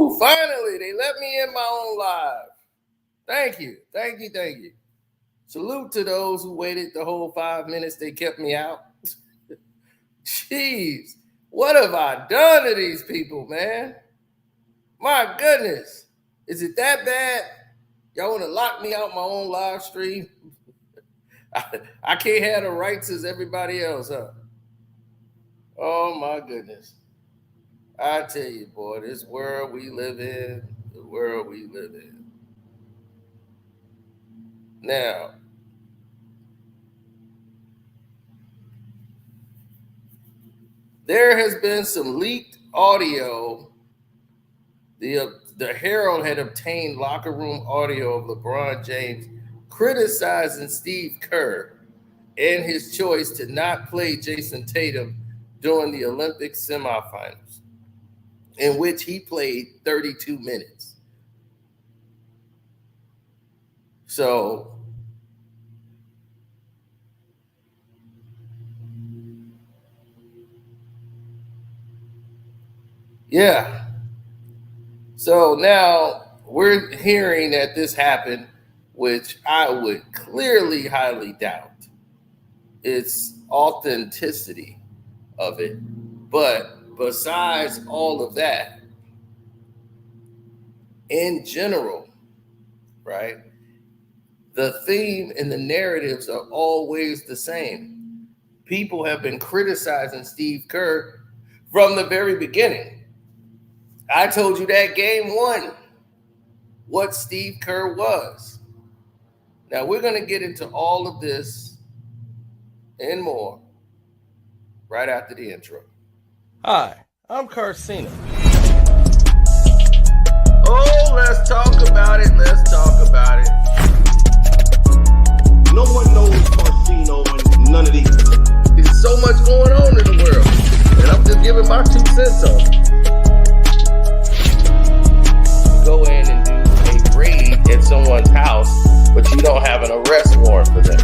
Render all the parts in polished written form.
Ooh, finally, they let me in my own live. Thank you. Salute to those who waited the whole 5 minutes they kept me out. Jeez, what have I done to these people, man? My goodness. Is it that bad? Y'all want to lock me out my own live stream? I can't have the rights as everybody else, huh? Oh, my goodness. I tell you, boy, this world we live in, the world we live in. Now, there has been some leaked audio. The Herald had obtained locker room audio of LeBron James criticizing Steve Kerr and his choice to not play Jayson Tatum during the Olympic semifinals, in which he played 32 minutes. So, yeah. So now we're hearing that this happened, which I would clearly highly doubt its authenticity of it. But besides all of that, in general, right, the theme and the narratives are always the same. People have been criticizing Steve Kerr from the very beginning. I told you that game one, what Steve Kerr was. Now we're going to get into all of this and more right after the intro. Hi, I'm Carcino. Oh, let's talk about it. No one knows Carcino and none of these. There's so much going on in the world, and I'm just giving my 2 cents on it. Go in and do a raid at someone's house, but you don't have an arrest warrant for them.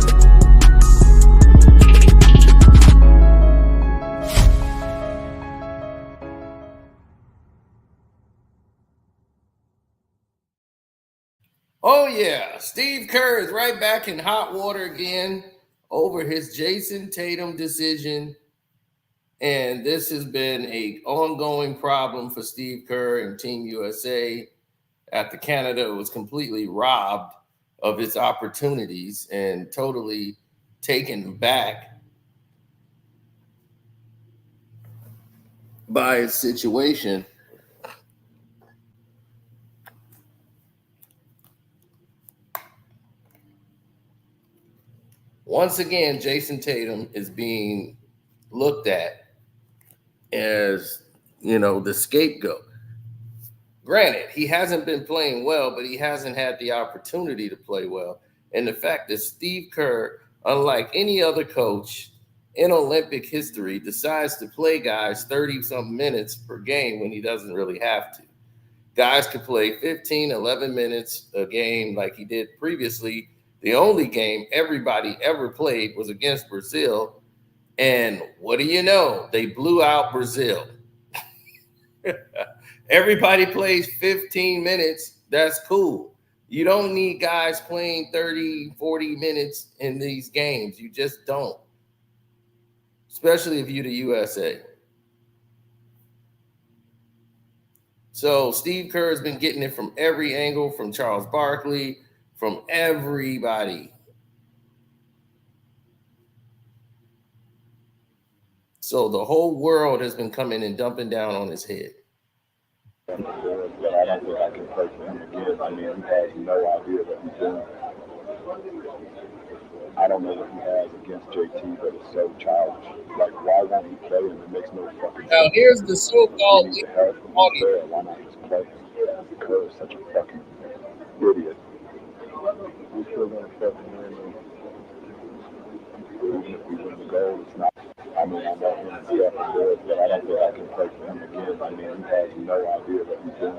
Oh, yeah. Steve Kerr is right back in hot water again over his Jayson Tatum decision. And this has been an ongoing problem for Steve Kerr and Team USA after Canada was completely robbed of its opportunities and totally taken back by its situation. Once again, Jayson Tatum is being looked at as, the scapegoat. Granted, he hasn't been playing well, but he hasn't had the opportunity to play well. And the fact that Steve Kerr, unlike any other coach in Olympic history, decides to play guys 30-something minutes per game when he doesn't really have to. Guys could play 15, 11 minutes a game like he did previously. The only game everybody ever played was against Brazil. And what do you know? They blew out Brazil. Everybody plays 15 minutes. That's cool. You don't need guys playing 30, 40 minutes in these games. You just don't. Especially if you're the USA. So Steve Kerr has been getting it from every angle, from Charles Barkley, from everybody. So the whole world has been coming and dumping down on his head. I don't think I can play for him again. I mean, he has no idea what he's doing. I don't know what he has against JT, but it's so childish. Like, why won't he play him? It makes no fucking sense. Now, here's the so-called audio. Why not just play him? Kerr is such a fucking idiot. We're still going to fucking win. Even if we win the gold, it's not. I mean, I know him and stuff and good, but I don't think I can play for him again. I mean, he has no idea what he's doing.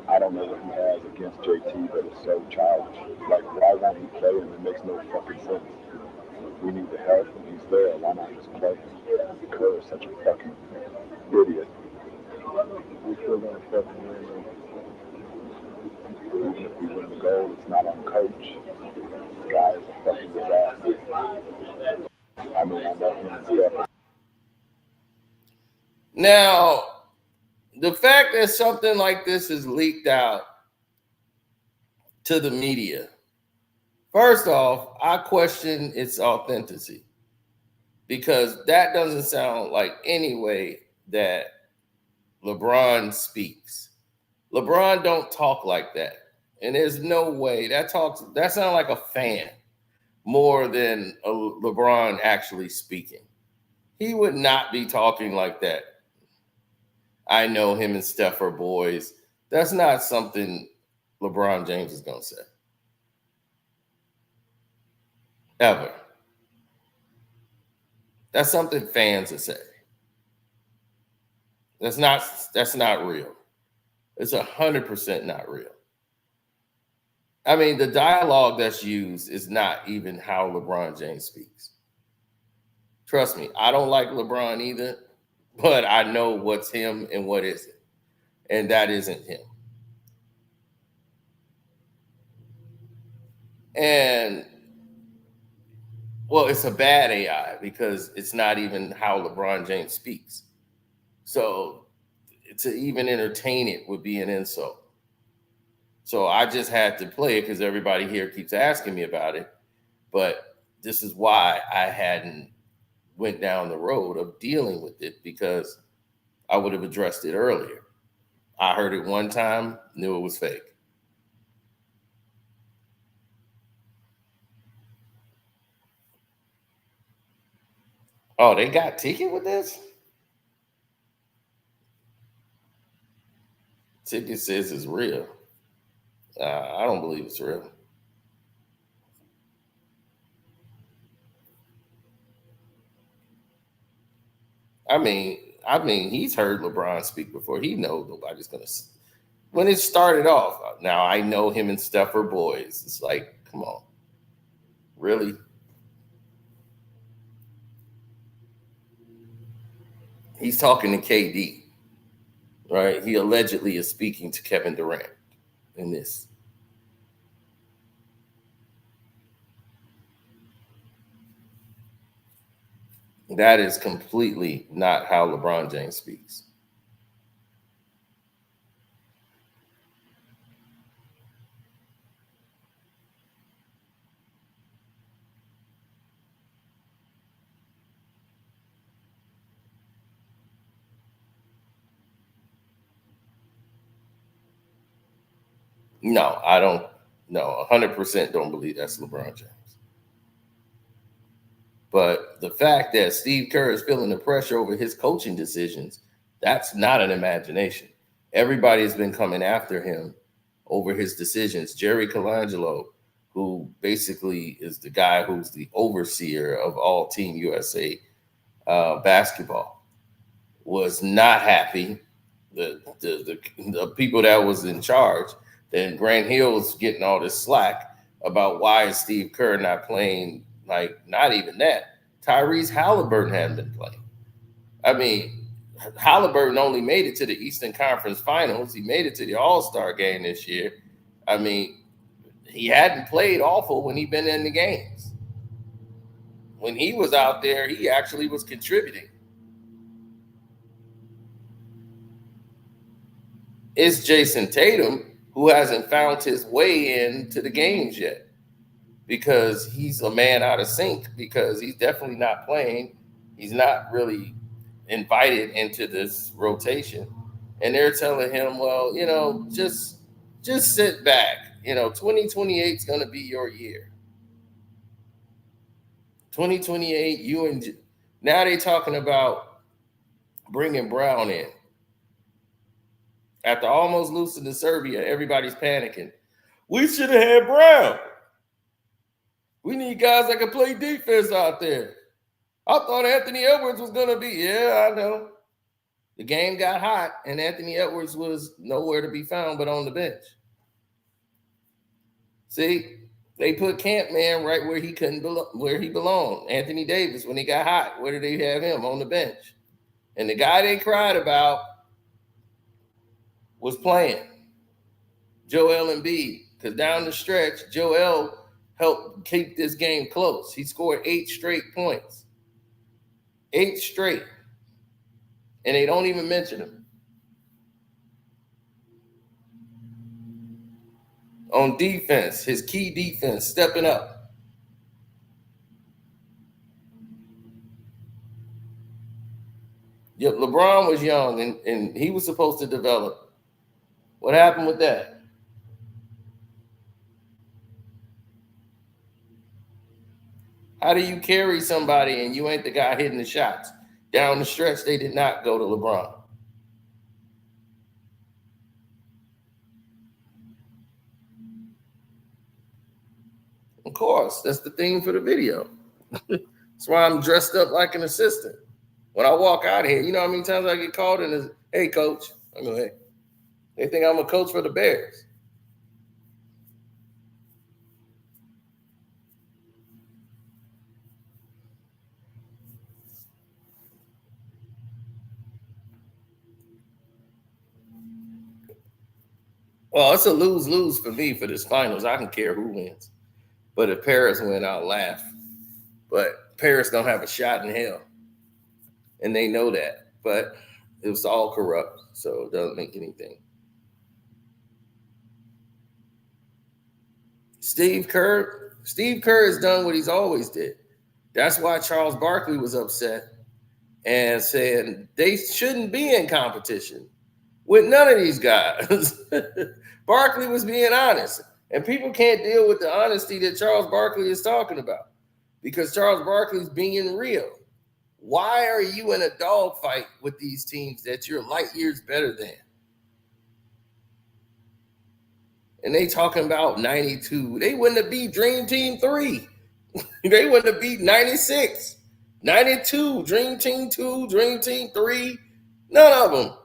I don't know what he has against JT, but it's so childish. Like, why won't he play him? It makes no fucking sense. We need to help him. He's there. Why not just play him? Kerr is such a fucking idiot. Now, the fact that something like this is leaked out to the media, first off, I question its authenticity because that doesn't sound like any way that LeBron speaks. LeBron don't talk like that. And there's no way that sounds like a fan more than a LeBron actually speaking. He would not be talking like that. I know him and Steph are boys. That's not something LeBron James is going to say. Ever. That's something fans would say. That's not real. It's 100% not real. I mean, the dialogue that's used is not even how LeBron James speaks. Trust me, I don't like LeBron either, but I know what's him and what isn't. And that isn't him. And, well, it's a bad AI because it's not even how LeBron James speaks. So to even entertain it would be an insult. So I just had to play it because everybody here keeps asking me about it. But this is why I hadn't went down the road of dealing with it, because I would have addressed it earlier. I heard it one time, knew it was fake. Oh, they got Ticket with this? Ticket says it's real. I don't believe it's real. I mean, he's heard LeBron speak before. He knows nobody's gonna. When it started off, now I know him and Steph are boys. It's like, come on, really? He's talking to KD, right? He allegedly is speaking to Kevin Durant in this. That is completely not how LeBron James speaks. No, I don't. No, 100% don't believe that's LeBron James. But the fact that Steve Kerr is feeling the pressure over his coaching decisions, that's not an imagination. Everybody has been coming after him over his decisions. Jerry Colangelo, who basically is the guy who's the overseer of all Team USA basketball, was not happy. The people that was in charge, then Grant Hill was getting all this slack about why is Steve Kerr not playing. Like, not even that. Tyrese Halliburton hadn't been playing. I mean, Halliburton only made it to the Eastern Conference Finals. He made it to the All-Star game this year. I mean, he hadn't played awful when he'd been in the games. When he was out there, he actually was contributing. It's Jayson Tatum who hasn't found his way into the games yet, because he's a man out of sync, because he's definitely not playing. He's not really invited into this rotation. And they're telling him, well, just sit back. 2028 is going to be your year. 2028, now they're talking about bringing Brown in. After almost losing to Serbia, everybody's panicking. We should have had Brown. We need guys that can play defense out there. I thought Anthony Edwards was going to be. Yeah, I know. The game got hot, and Anthony Edwards was nowhere to be found but on the bench. See, they put Campman right where where he belonged. Anthony Davis, when he got hot, where did they have him? On the bench. And the guy they cried about was playing. Joel Embiid, because down the stretch, Joel helped keep this game close. He scored 8 straight points. 8 straight. and they don't even mention him. On defense, his key defense, stepping up. Yep, LeBron was young, and he was supposed to develop. What happened with that? How do you carry somebody and you ain't the guy hitting the shots? Down the stretch, they did not go to LeBron. Of course, that's the theme for the video. That's why I'm dressed up like an assistant. When I walk out here, you know how many times I get called in as, hey, coach. I go, hey. They think I'm a coach for the Bears. Well, it's a lose-lose for me for this finals. I don't care who wins. But if Paris win, I'll laugh. But Paris don't have a shot in hell. And they know that. But it was all corrupt, so it doesn't make anything. Steve Kerr has done what he's always did. That's why Charles Barkley was upset and said they shouldn't be in competition with none of these guys. Barkley was being honest. And people can't deal with the honesty that Charles Barkley is talking about because Charles Barkley's being real. Why are you in a dogfight with these teams that you're light years better than? And they talking about 92. They wouldn't have beat Dream Team 3. They wouldn't have beat 96. 92, Dream Team 2, Dream Team 3. None of them.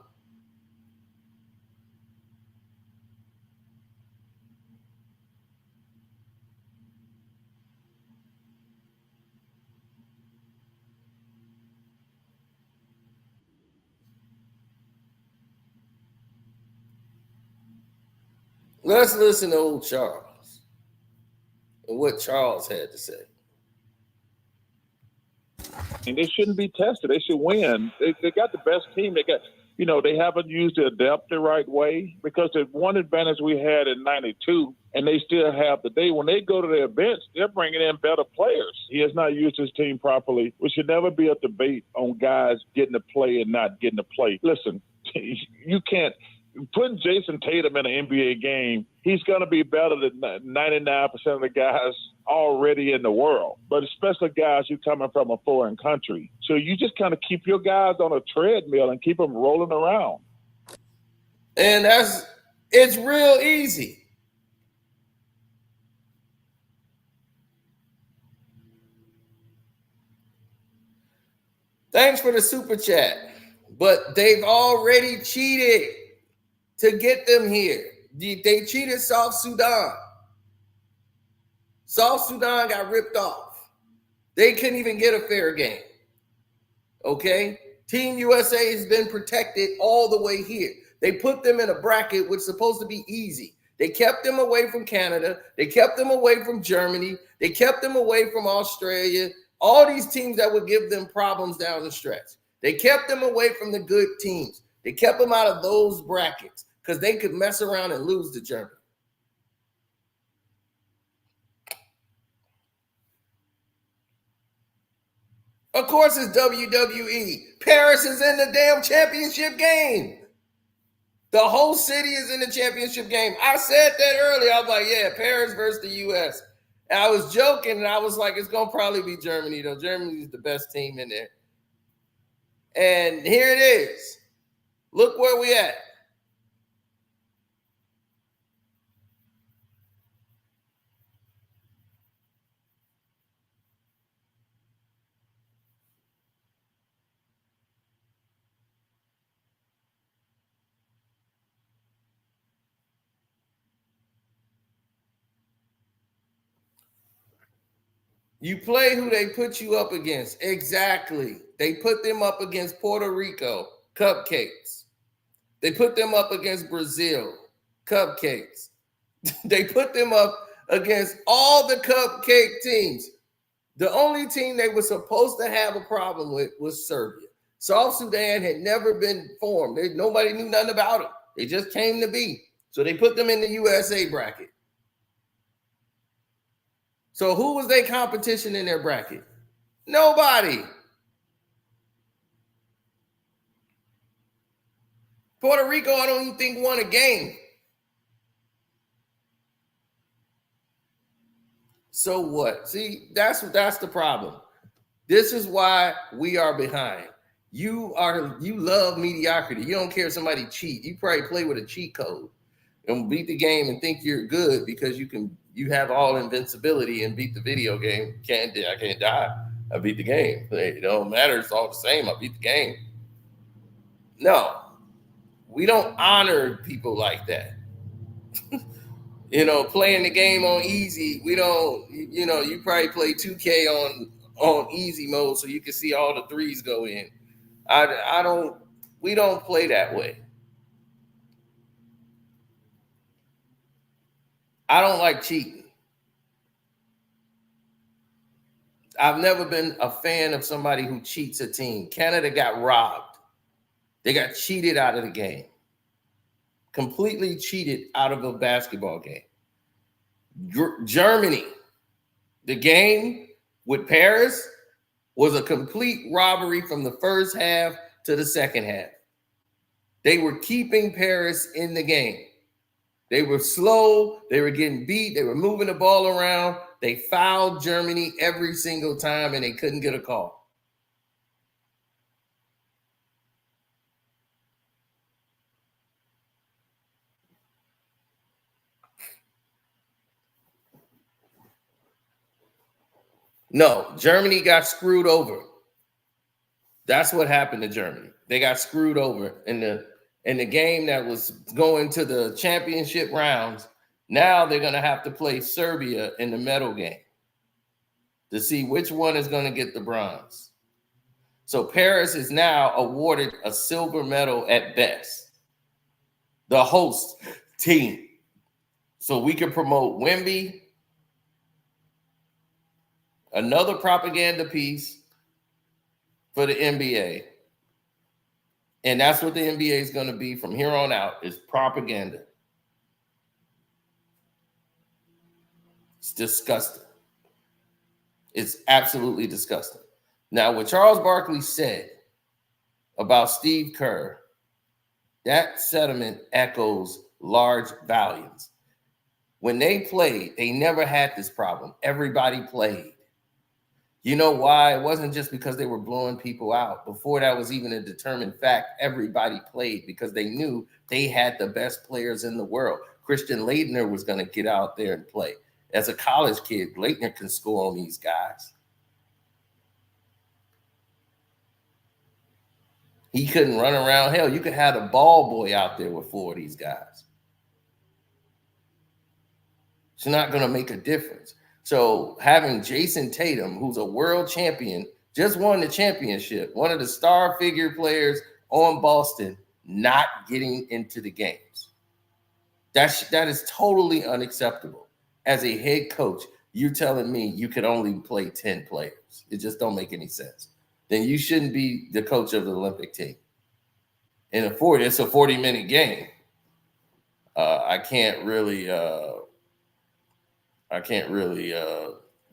Let's listen to old Charles and what Charles had to say. And they shouldn't be tested. They should win. They got the best team. They haven't used their depth the right way because the one advantage we had in 92, and they still have today, when they go to their bench, they're bringing in better players. He has not used his team properly. We should never be a debate on guys getting to play and not getting to play. Listen, you can't. Putting Jayson Tatum in an NBA game, he's going to be better than 99% of the guys already in the world, but especially guys who coming from a foreign country. So you just kind of keep your guys on a treadmill and keep them rolling around. And it's real easy. Thanks for the super chat, but they've already cheated to get them here. They cheated South Sudan. South Sudan got ripped off. They couldn't even get a fair game. Okay? Team USA has been protected all the way here. They put them in a bracket which is supposed to be easy. They kept them away from Canada. They kept them away from Germany. They kept them away from Australia. All these teams that would give them problems down the stretch. They kept them away from the good teams. They kept them out of those brackets because they could mess around and lose to Germany. Of course, it's WWE. Paris is in the damn championship game. The whole city is in the championship game. I said that earlier. I was like, yeah, Paris versus the U.S. And I was joking, and I was like, it's going to probably be Germany, though. Germany is the best team in there. And here it is. Look where we at. You play who they put you up against. Exactly. They put them up against Puerto Rico, cupcakes. They put them up against Brazil, cupcakes. They put them up against all the cupcake teams. The only team they were supposed to have a problem with was Serbia. South Sudan had never been formed. Nobody knew nothing about it. They just came to be. So they put them in the USA bracket. So who was their competition in their bracket? Nobody. Puerto Rico, I don't even think won a game. So what? See, that's the problem. This is why we are behind. You love mediocrity. You don't care if somebody cheat. You probably play with a cheat code and beat the game and think you're good because you have all invincibility and beat the video game. I can't die. I beat the game. It don't matter. It's all the same. I beat the game. No, we don't honor people like that. Playing the game on easy. We don't, you probably play 2K on easy mode so you can see all the threes go in. We don't play that way. I don't like cheating. I've never been a fan of somebody who cheats a team. Canada got robbed. They got cheated out of the game. Completely cheated out of a basketball game. Germany, the game with Paris was a complete robbery from the first half to the second half. They were keeping Paris in the game. They were slow. They were getting beat. They were moving the ball around. They fouled Germany every single time, and they couldn't get a call. No, Germany got screwed over. That's what happened to Germany. They got screwed over in the game that was going to the championship rounds. Now they're going to have to play Serbia in the medal game to see which one is going to get the bronze. So Paris is now awarded a silver medal at best, the host team. So we can promote Wemby, another propaganda piece for the NBA. And that's what the NBA is going to be from here on out, is propaganda. It's disgusting. It's absolutely disgusting. Now, what Charles Barkley said about Steve Kerr, that sentiment echoes large volumes. When they played, they never had this problem. Everybody played. You know why? It wasn't just because they were blowing people out. Before that was even a determined fact, everybody played because they knew they had the best players in the world. Christian Laettner was going to get out there and play. As a college kid, Laettner can score on these guys. He couldn't run around. Hell, you could have a ball boy out there with 4 of these guys. It's not going to make a difference. So having Jayson Tatum, who's a world champion, just won the championship, one of the star figure players on Boston, not getting into the games. That is totally unacceptable. As a head coach, you're telling me you could only play 10 players. It just don't make any sense. Then you shouldn't be the coach of the Olympic team. It's a 40-minute game. I can't really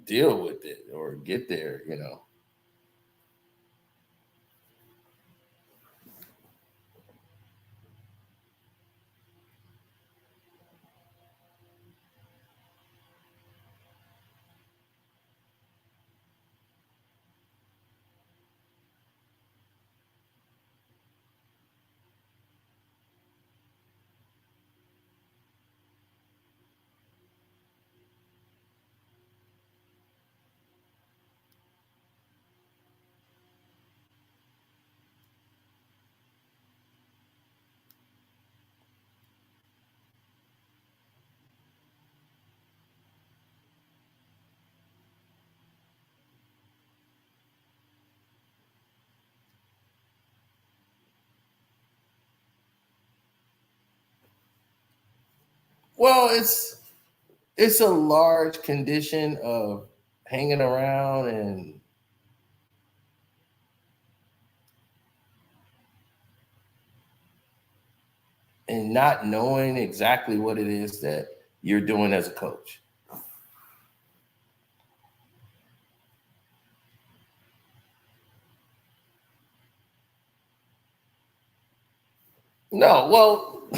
deal with it or get there, Well, it's a large condition of hanging around and and not knowing exactly what it is that you're doing as a coach. No, well,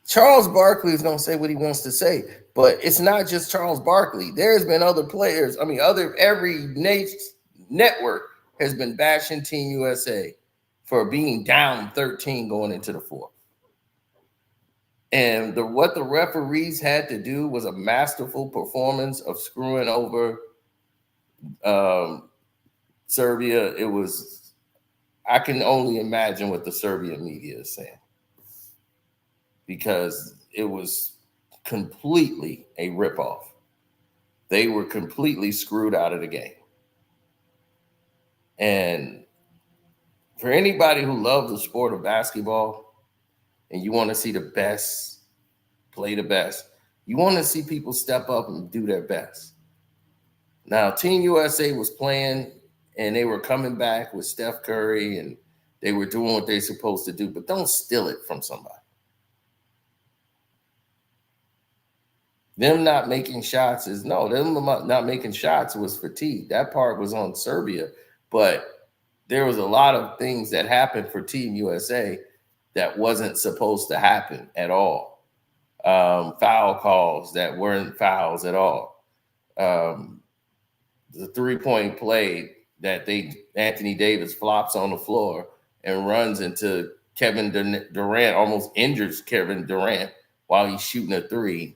Charles Barkley is going to say what he wants to say, but it's not just Charles Barkley. There's been other players. I mean, every network has been bashing Team USA for being down 13 going into the fourth. And what the referees had to do was a masterful performance of screwing over Serbia. I can only imagine what the Serbian media is saying, because it was completely a ripoff. They were completely screwed out of the game. And for anybody who loves the sport of basketball and you want to see the best play the best, you want to see people step up and do their best. Now, Team USA was playing and they were coming back with Steph Curry and they were doing what they're supposed to do, but don't steal it from somebody. Them not making shots them not making shots was fatigue. That part was on Serbia, but there was a lot of things that happened for Team USA that wasn't supposed to happen at all. Foul calls that weren't fouls at all. The 3-point play that Anthony Davis flops on the floor and runs into Kevin Durant, almost injures Kevin Durant while he's shooting a three.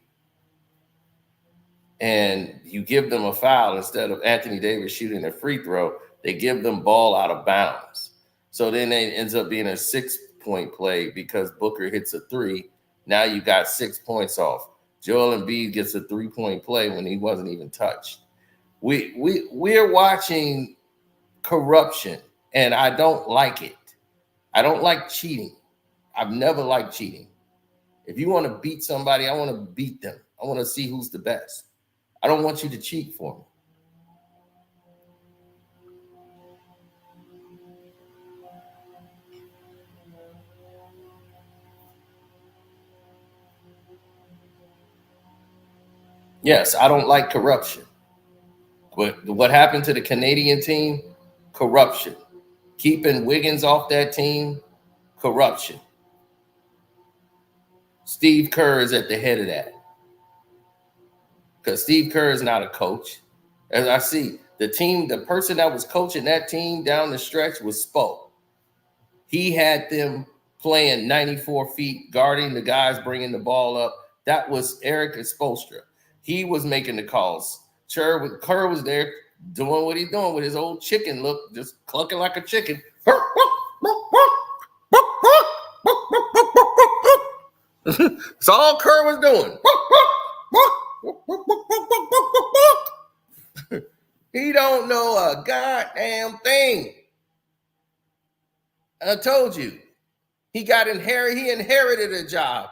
And you give them a foul instead of Anthony Davis shooting a free throw, they give them ball out of bounds. So then it ends up being a 6-point play because Booker hits a three. Now you got 6 points off. Joel Embiid gets a 3-point play when he wasn't even touched. We're watching corruption, and I don't like it. I don't like cheating. I've never liked cheating. If you want to beat somebody, I want to beat them. I want to see who's the best. I don't want you to cheat for me. Yes, I don't like corruption. But what happened to the Canadian team? Corruption. Keeping Wiggins off that team? Corruption. Steve Kerr is at the head of that. Because Steve Kerr is not a coach. As I see, the person that was coaching that team down the stretch was Spo. He had them playing 94 feet, guarding the guys, bringing the ball up. That was Eric Spoelstra. He was making the calls. Kerr was there doing what he's doing with his old chicken look, just clucking like a chicken. That's all Kerr was doing. He don't know a goddamn thing. I told you. He inherited a job.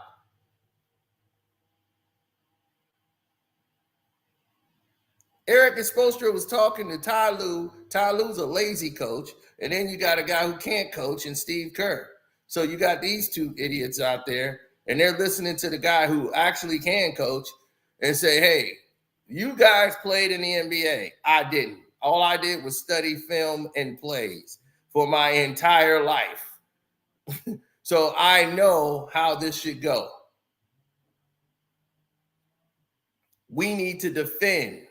Eric Spoelstra was talking to Ty Lue. Ty Lue's a lazy coach. And then you got a guy who can't coach in Steve Kerr. So you got these two idiots out there, and they're listening to the guy who actually can coach and say, hey, you guys played in the NBA. I didn't. All I did was study film and plays for my entire life. So I know how this should go. We need to defend.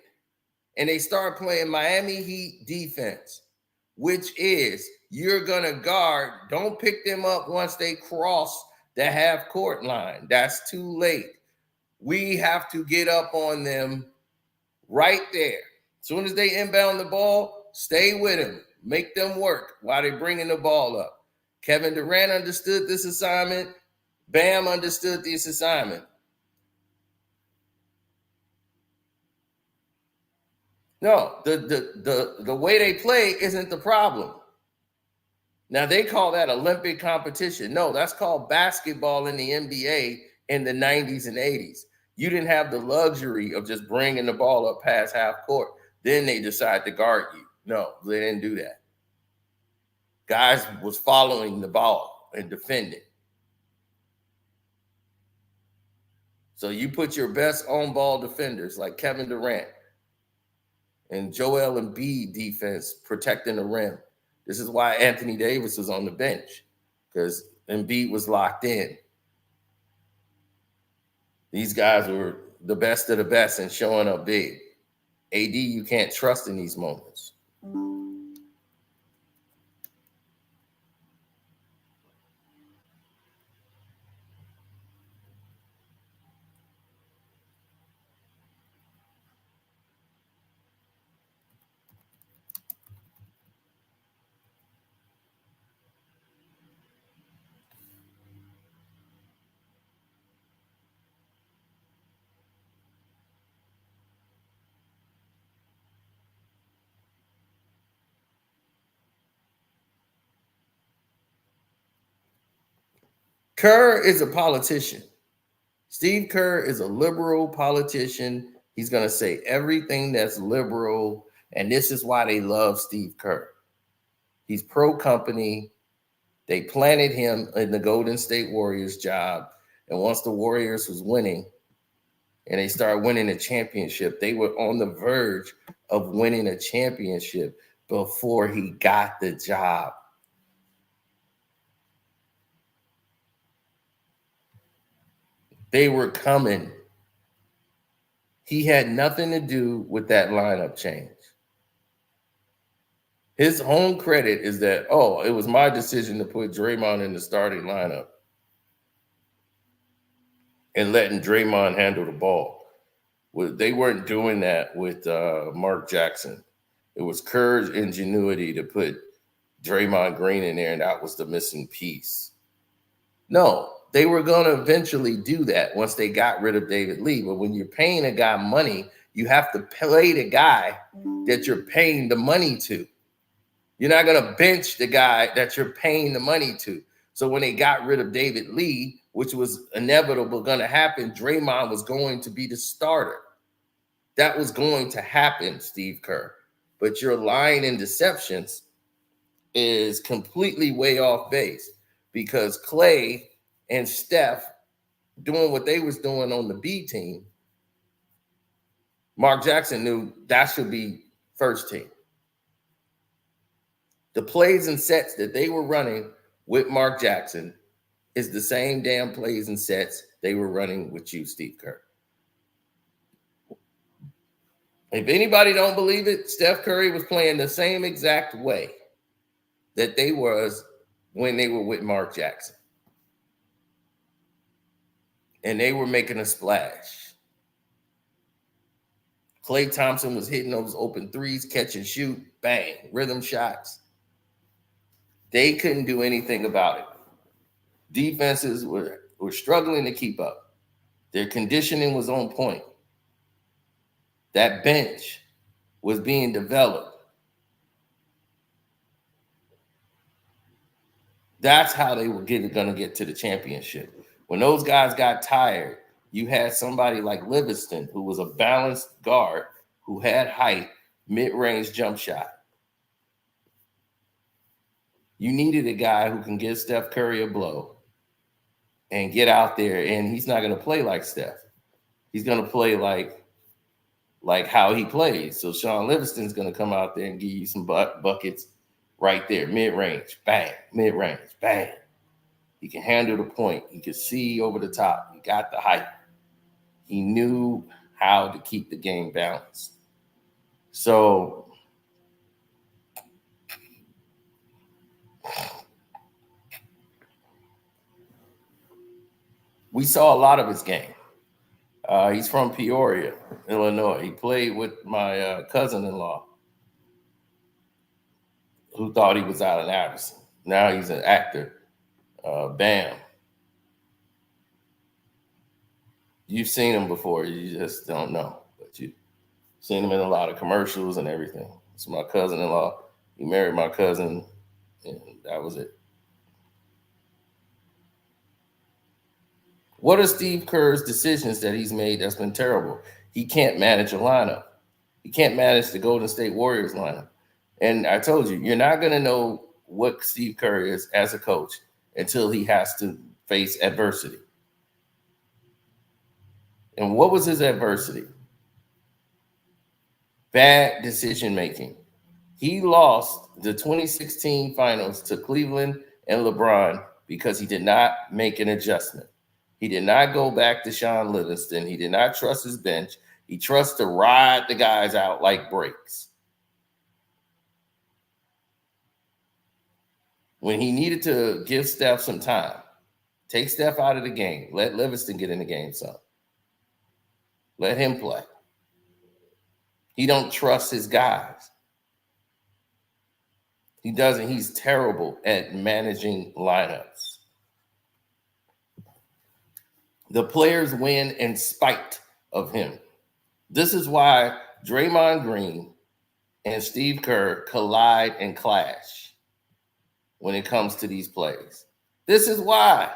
And they start playing Miami Heat defense, which is you're going to guard. Don't pick them up once they cross the half court line. That's too late. We have to get up on them right there. As soon as they inbound the ball, stay with them. Make them work while they're bringing the ball up. Kevin Durant understood this assignment. Bam understood this assignment. No, the way they play isn't the problem. Now, they call that Olympic competition. No, that's called basketball in the NBA in the 90s and 80s. You didn't have the luxury of just bringing the ball up past half court. Then they decide to guard you. No, they didn't do that. Guys was following the ball and defending. So you put your best on-ball defenders like Kevin Durant and Joel Embiid defense protecting the rim. This is why Anthony Davis was on the bench, because Embiid was locked in. These guys were the best of the best and showing up big. AD, you can't trust in these moments. Kerr is a politician. Steve Kerr is a liberal politician. He's going to say everything that's liberal, and this is why they love Steve Kerr. He's pro-company. They planted him in the Golden State Warriors job, and once the Warriors was winning and they started winning a championship, they were on the verge of winning a championship before he got the job. They were coming. He had nothing to do with that lineup change. His own credit is that, oh, it was my decision to put Draymond in the starting lineup and letting Draymond handle the ball. They weren't doing that with Mark Jackson. It was Kerr's ingenuity to put Draymond Green in there, and that was the missing piece. No, they were going to eventually do that once they got rid of David Lee. But when you're paying a guy money, you have to play the guy that you're paying the money to. You're not going to bench the guy that you're paying the money to. So when they got rid of David Lee, which was inevitable going to happen, Draymond was going to be the starter. That was going to happen, Steve Kerr. But your lying and deceptions is completely way off base, because Clay and Steph doing what they was doing on the B team, Mark Jackson knew that should be first team. The plays and sets that they were running with Mark Jackson is the same damn plays and sets they were running with you, Steve Kerr. If anybody don't believe it, Steph Curry was playing the same exact way that they was when they were with Mark Jackson. And they were making a splash. Klay Thompson was hitting those open threes, catch and shoot, bang, rhythm shots. They couldn't do anything about it. Defenses were struggling to keep up. Their conditioning was on point. That bench was being developed. That's how they were going to get to the championship. When those guys got tired, you had somebody like Livingston, who was a balanced guard, who had height, mid-range jump shot. You needed a guy who can give Steph Curry a blow and get out there, and he's not going to play like Steph. He's going to play like how he plays. So Sean Livingston's going to come out there and give you some buckets right there, mid-range, bang, mid-range, bang. He can handle the point. He can see over the top. He got the height. He knew how to keep the game balanced. So we saw a lot of his game. He's from Peoria, Illinois. He played with my cousin-in-law, who thought he was out in Addison. Now he's an actor. Bam. You've seen him before. You just don't know. But you've seen him in a lot of commercials and everything. It's my cousin-in-law. He married my cousin, and that was it. What are Steve Kerr's decisions that he's made that's been terrible? He can't manage a lineup. He can't manage the Golden State Warriors lineup. And I told you, you're not going to know what Steve Kerr is as a coach until he has to face adversity. And what was his adversity? Bad decision making. He lost the 2016 finals to Cleveland and LeBron because he did not make an adjustment. He did not go back to Sean Livingston. He did not trust his bench. He trusts to ride the guys out like brakes. When he needed to give Steph some time, take Steph out of the game, let Livingston get in the game some. Let him play. He don't trust his guys. He doesn't. He's terrible at managing lineups. The players win in spite of him. This is why Draymond Green and Steve Kerr collide and clash when it comes to these plays. This is why.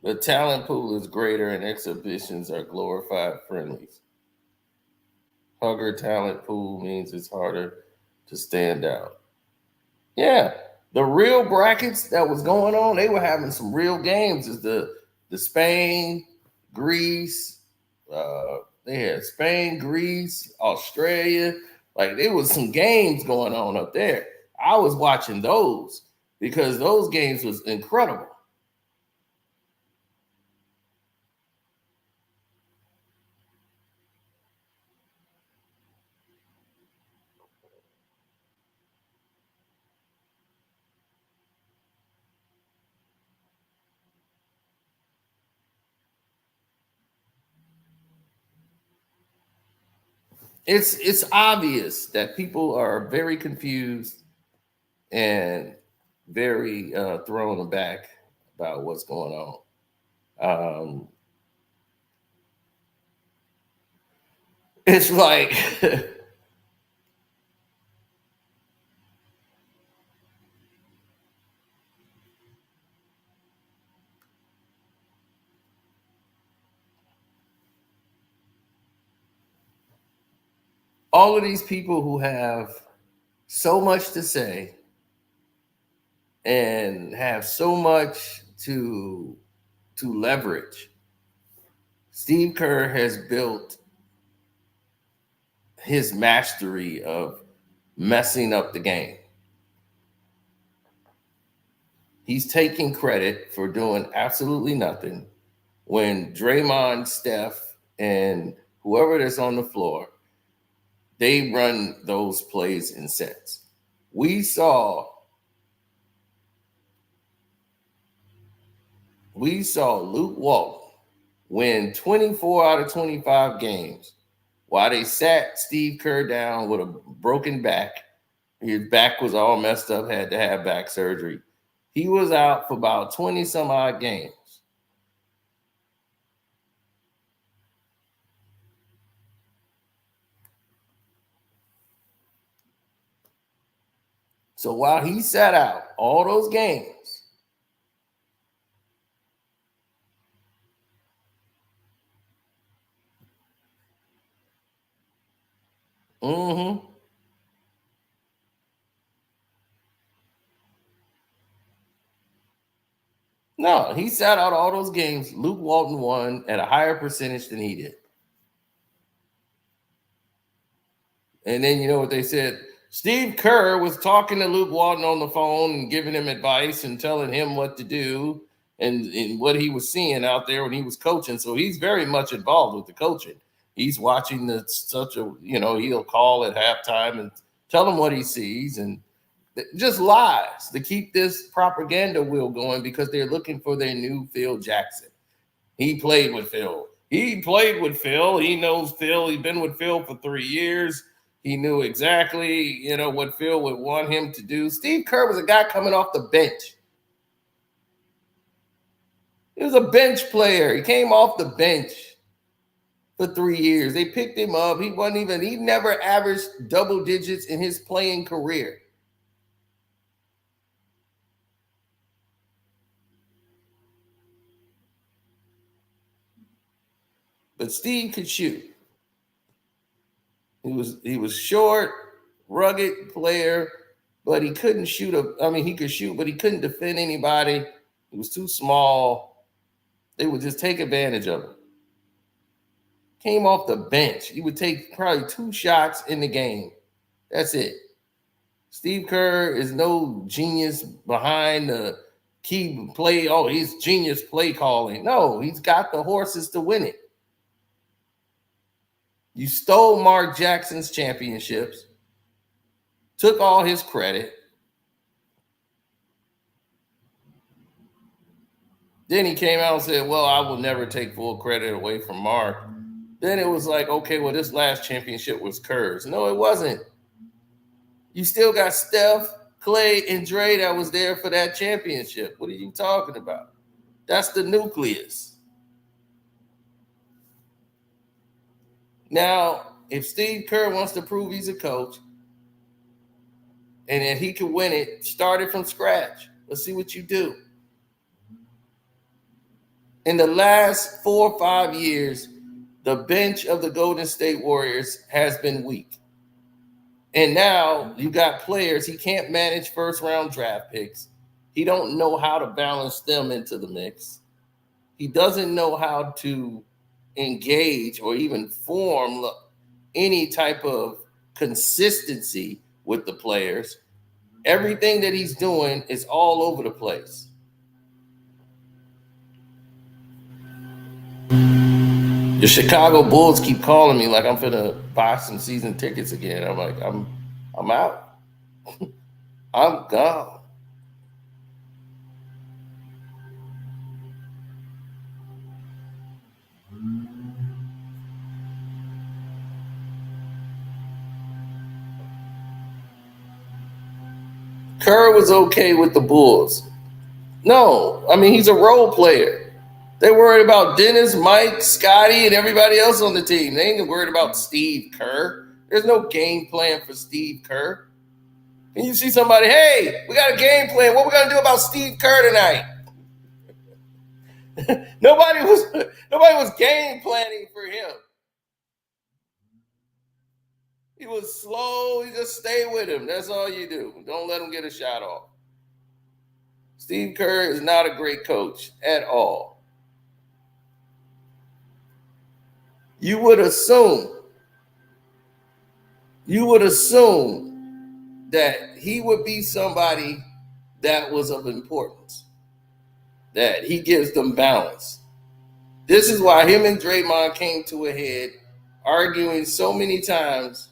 The talent pool is greater and exhibitions are glorified friendlies. Hugger talent pool means it's harder to stand out. Yeah, the real brackets that was going on, they were having some real games. Is the Spain, Greece, they had Spain, Greece, Australia. Like there was some games going on up there. I was watching those because those games was incredible. It's obvious that people are very confused and very thrown aback about what's going on. It's like all of these people who have so much to say and have so much to leverage. Steve Kerr has built his mastery of messing up the game. He's taking credit for doing absolutely nothing when Draymond, Steph, and whoever that's on the floor, they run those plays in sets. We saw Luke Walton win 24 out of 25 games while they sat Steve Kerr down with a broken back. His back was all messed up, had to have back surgery. He was out for about 20 some odd games. So while he sat out all those games, no, he sat out all those games. Luke Walton won at a higher percentage than he did. And then you know what they said? Steve Kerr was talking to Luke Walton on the phone and giving him advice and telling him what to do and what he was seeing out there when he was coaching. So he's very much involved with the coaching. He's watching he'll call at halftime and tell him what he sees and just lies to keep this propaganda wheel going because they're looking for their new Phil Jackson. He played with Phil. He knows Phil. He's been with Phil for 3 years. He knew exactly, what Phil would want him to do. Steve Kerr was a guy coming off the bench. He was a bench player. He came off the bench for 3 years. They picked him up. He never averaged double digits in his playing career. But Steve could shoot. He was short, rugged player, but he couldn't shoot he could shoot, but he couldn't defend anybody. He was too small. They would just take advantage of him. Came off the bench. He would take probably 2 shots in the game. That's it. Steve Kerr is no genius behind the key play. Oh, he's genius play calling. No, he's got the horses to win it. You stole Mark Jackson's championships, took all his credit. Then he came out and said, well, I will never take full credit away from Mark. Then it was like, okay, well, this last championship was Kerr's. No, it wasn't. You still got Steph, Clay, and Dre that was there for that championship. What are you talking about? That's the nucleus. Now, if Steve Kerr wants to prove he's a coach and that he can win it, start it from scratch. Let's see what you do. In the last 4 or 5 years, the bench of the Golden State Warriors has been weak. And now you got players, he can't manage first-round draft picks. He don't know how to balance them into the mix. He doesn't know how to engage or even form any type of consistency with the players. Everything that he's doing is all over the place. The Chicago Bulls keep calling me like I'm finna buy some season tickets again. I'm like, I'm out. I'm gone. Kerr was okay with the Bulls. No, I mean, he's a role player. They're worried about Dennis, Mike, Scotty, and everybody else on the team. They ain't worried about Steve Kerr. There's no game plan for Steve Kerr. And you see somebody, hey, we got a game plan. What we gonna do about Steve Kerr tonight? Nobody was game planning for him. He was slow. You just stay with him. That's all you do. Don't let him get a shot off. Steve Kerr is not a great coach at all. You would assume that he would be somebody that was of importance, that he gives them balance. This is why him and Draymond came to a head, arguing so many times.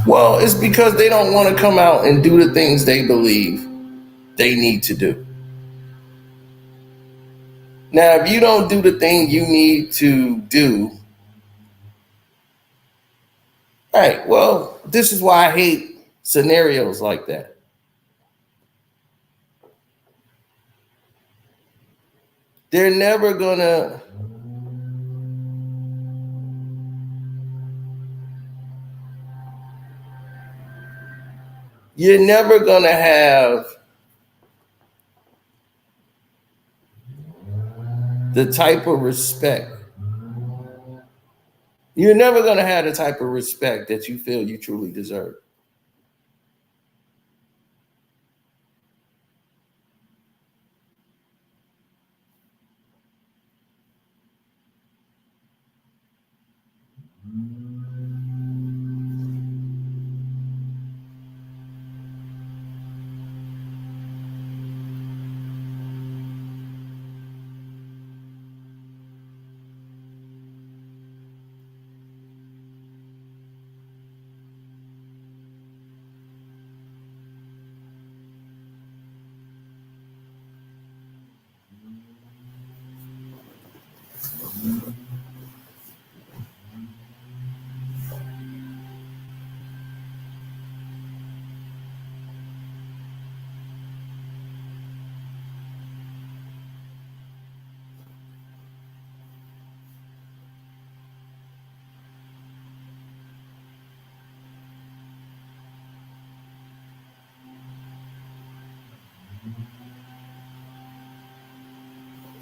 Well, it's because they don't want to come out and do the things they believe they need to do. Now, if you don't do the thing you need to do, right, well, this is why I hate scenarios like that. They're never gonna you're never gonna have the type of respect. You're never gonna have the type of respect that you feel you truly deserve.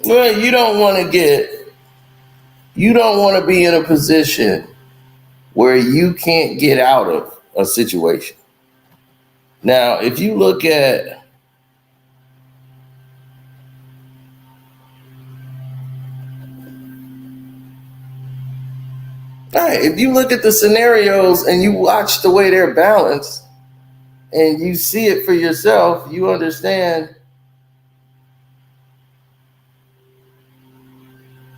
Well, you don't want to be in a position where you can't get out of a situation. Now, if you look at if you look at the scenarios and you watch the way they're balanced and you see it for yourself, you understand.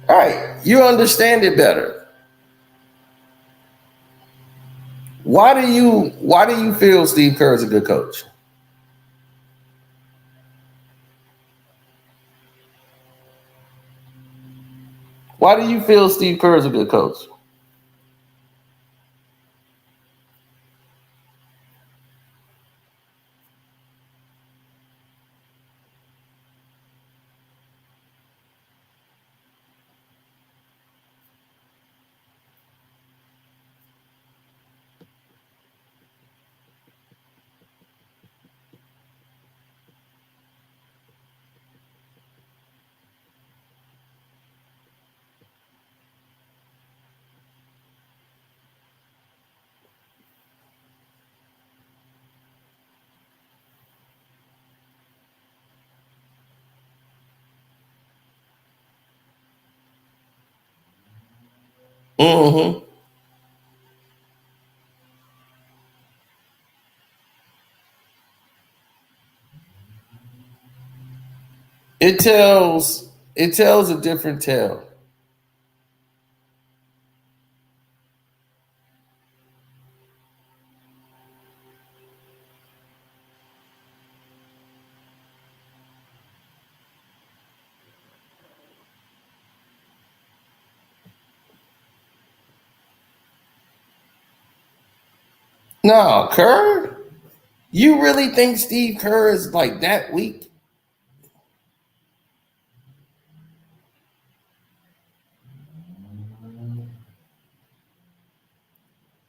All right, you understand it better. Why do you feel Steve Kerr is a good coach? Why do you feel Steve Kerr is a good coach? Mm-hmm. It tells a different tale. No, Kerr? You really think Steve Kerr is like that weak?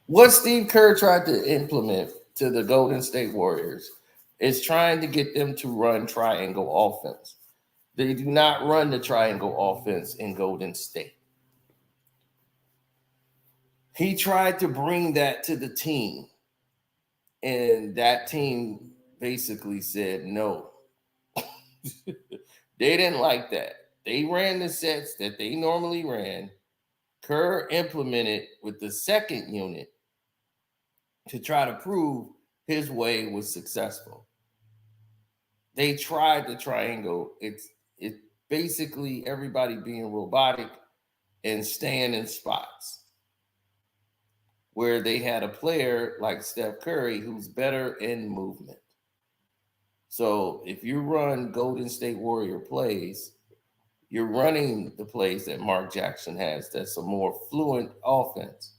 What Steve Kerr tried to implement to the Golden State Warriors is trying to get them to run triangle offense. They do not run the triangle offense in Golden State. He tried to bring that to the team, and that team basically said no. They didn't like that. They ran the sets that they normally ran. Kerr implemented with the second unit to try to prove his way was successful. They tried the triangle. It's basically everybody being robotic and staying in spots where they had a player like Steph Curry who's better in movement. So if you run Golden State Warrior plays, you're running the plays that Mark Jackson has. That's a more fluent offense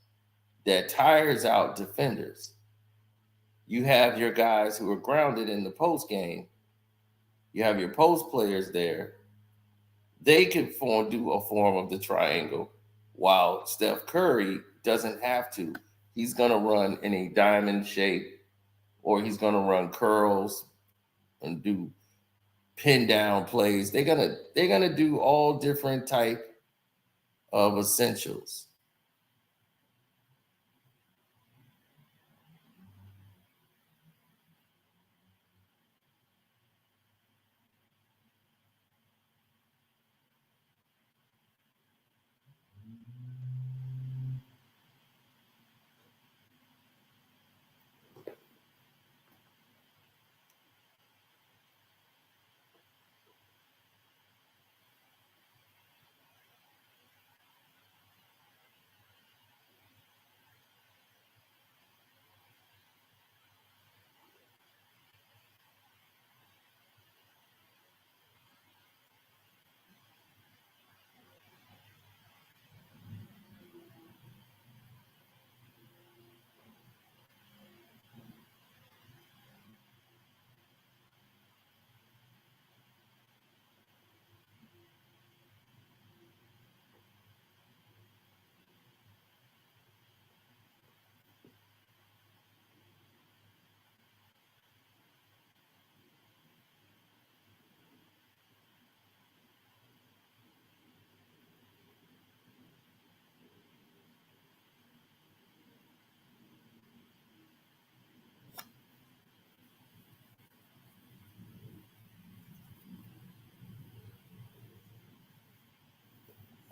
that tires out defenders. You have your guys who are grounded in the post game. You have your post players there. They can do a form of the triangle, while Steph Curry doesn't have to. He's going to run in a diamond shape, or he's going to run curls and do pin down plays. They're gonna do all different type of essentials.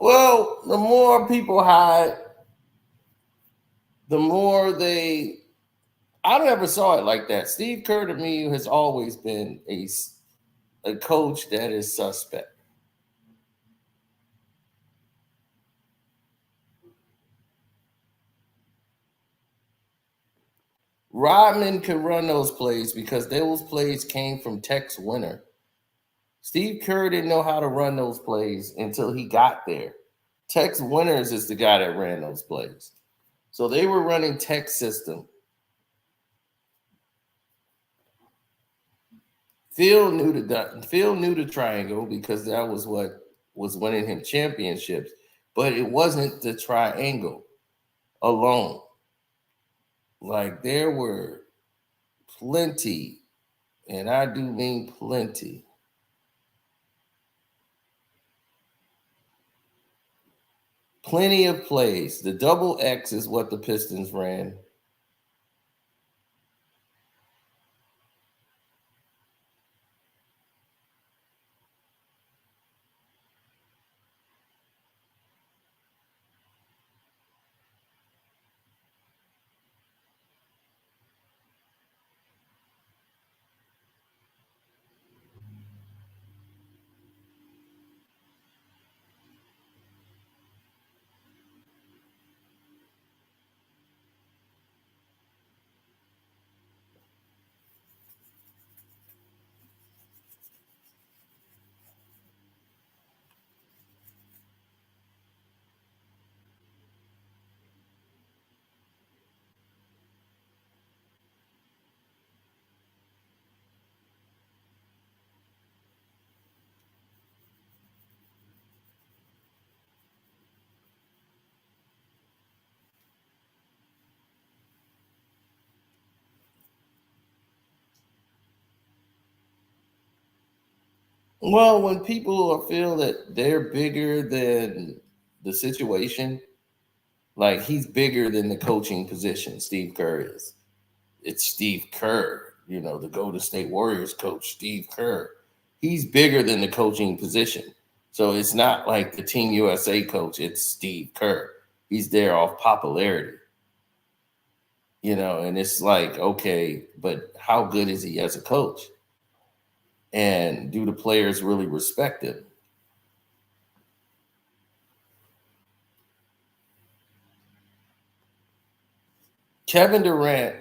Well, the more people hide, the more they. I never saw it like that. Steve Kerr to me has always been a coach that is suspect. Rodman could run those plays because those plays came from Tex Winter. Steve Kerr didn't know how to run those plays until he got there. Tex Winters is the guy that ran those plays. So they were running Tex system. Phil knew the triangle because that was what was winning him championships, but it wasn't the triangle alone. Like there were plenty, and I do mean plenty. Plenty of plays. The double X is what the Pistons ran. Well, when people feel that they're bigger than the situation, like he's bigger than the coaching position, Steve Kerr is. It's Steve Kerr, the Golden State Warriors coach, Steve Kerr. He's bigger than the coaching position. So it's not like the Team USA coach, it's Steve Kerr. He's there off popularity. And it's like, okay, but how good is he as a coach? And do the players really respect him? Kevin Durant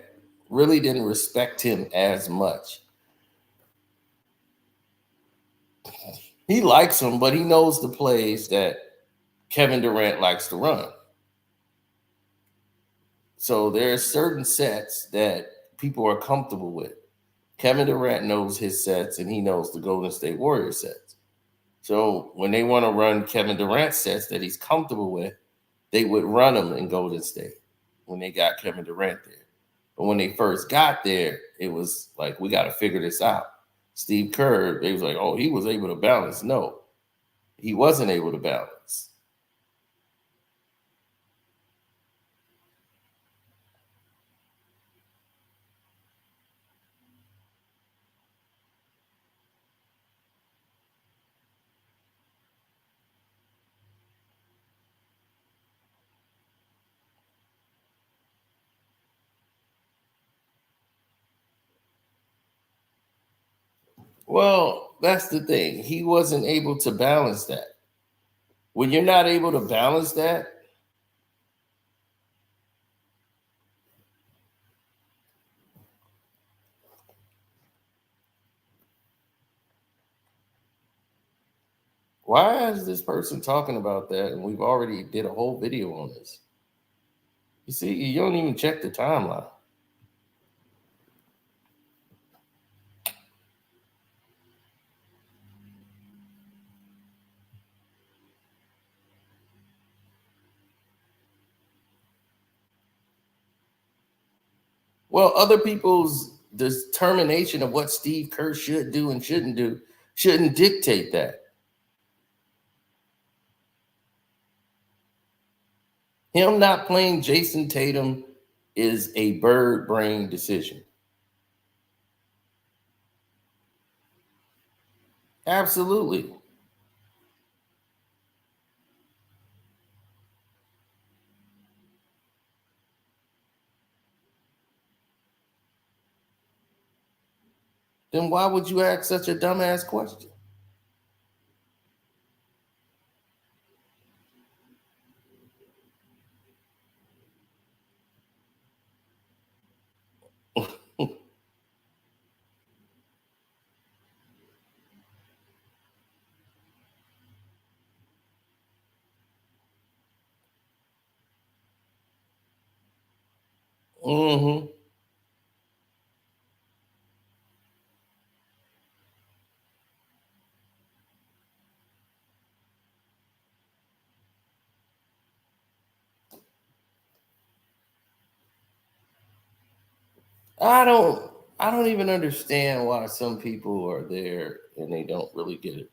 really didn't respect him as much. He likes him, but he knows the plays that Kevin Durant likes to run. So there are certain sets that people are comfortable with. Kevin Durant knows his sets, and he knows the Golden State Warriors sets. So when they want to run Kevin Durant sets that he's comfortable with, they would run them in Golden State when they got Kevin Durant there. But when they first got there, it was like, we got to figure this out. Steve Kerr, they was like, oh, he was able to balance. No, he wasn't able to balance. Well, that's the thing. He wasn't able to balance that. When you're not able to balance that, why is this person talking about that? And we've already did a whole video on this. You see, you don't even check the timeline. Well, other people's determination of what Steve Kerr should do and shouldn't do shouldn't dictate that. Him not playing Jayson Tatum is a bird brain decision. Absolutely. then why would you ask such a dumbass question? Mm-hmm. I don't I don't even understand why some people are there and they don't really get it.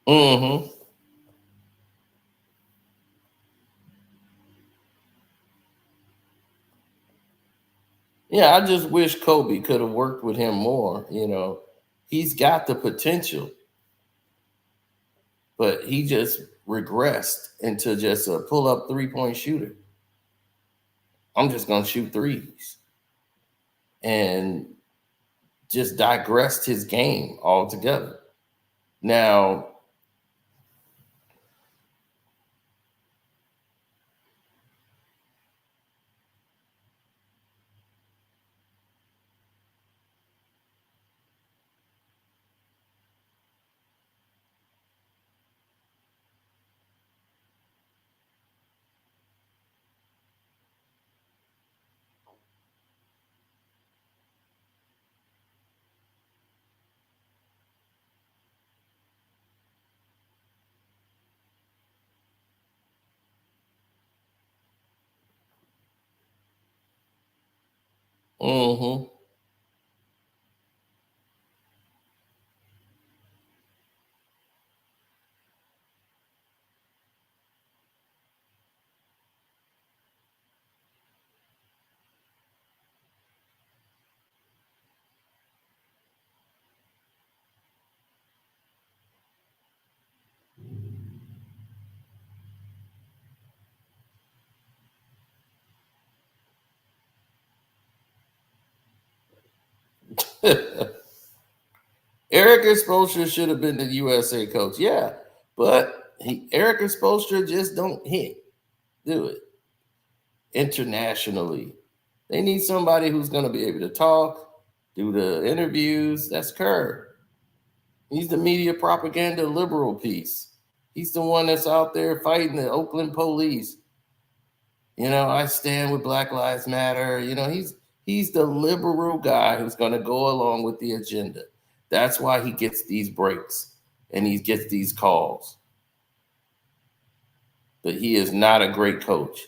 Mm-hmm. Yeah, I just wish Kobe could have worked with him more. He's got the potential, but he just regressed into just a pull-up three-point shooter. I'm just gonna shoot threes, and just digressed his game altogether. Now, mm-hmm. Eric Spoelstra should have been the USA coach. Yeah, but Eric Spoelstra just don't do it internationally. They need somebody who's going to be able to talk, do the interviews. That's Kerr. He's the media propaganda liberal piece. He's the one that's out there fighting the Oakland police. I stand with Black Lives Matter. He's the liberal guy who's going to go along with the agenda. That's why he gets these breaks and he gets these calls. But he is not a great coach.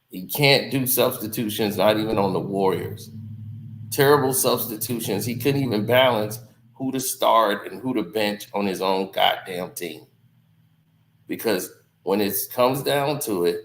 He can't do substitutions, not even on the Warriors. Terrible substitutions. He couldn't even balance who to start and who to bench on his own goddamn team. Because when it comes down to it,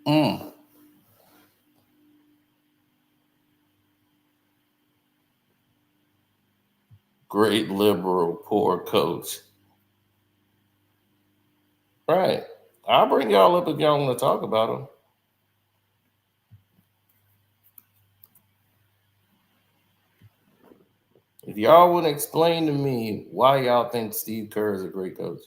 Mm. Great liberal, poor coach. Right. I'll bring y'all up if y'all want to talk about him. If y'all would explain to me why y'all think Steve Kerr is a great coach.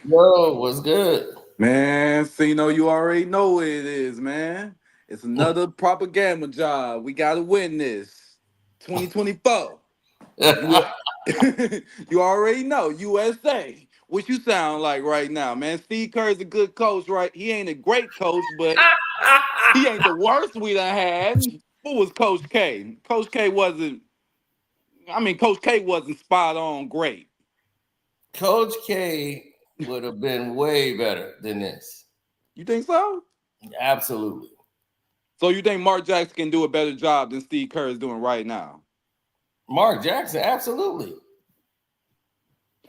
Yo, what's good? Man, so you already know what it is, man. It's another propaganda job. We gotta win this. 2024. You you already know USA. What you sound like right now, man. Steve Kerr is a good coach, right? He ain't a great coach, but he ain't the worst we done had. Who was Coach K? Coach K wasn't spot on great. Coach K would have been way better than this. You think so? Absolutely. So you think Mark Jackson can do a better job than Steve Kerr is doing right now? Mark Jackson, absolutely.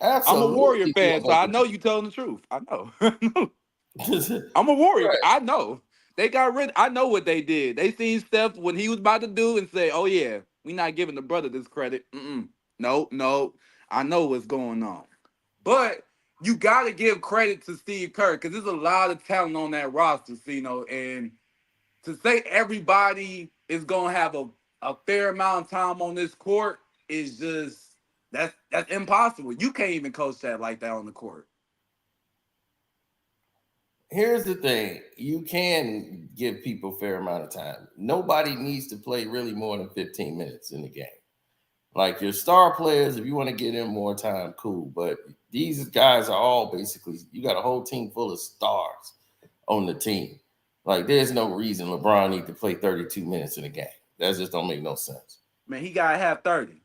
I'm a Warrior Absolutely. fan, so I know you telling the truth. I know. I'm a Warrior. Right. I know. They got rid. I know what they did. They seen Steph when he was about to do and say, "Oh yeah, we not giving the brother this credit." No, no. I know what's going on. But you got to give credit to Steve Kerr because there's a lot of talent on that roster, and to say everybody is gonna have a fair amount of time on this court is just that's impossible. You can't even coach that like that on the court. Here's the thing: you can give people a fair amount of time. Nobody needs to play really more than 15 minutes in the game. Like your star players, if you want to get in more time, cool. But these guys are all basically, you got a whole team full of stars on the team. Like there's no reason LeBron need to play 32 minutes in a game. That just don't make no sense. Man, he gotta have 30.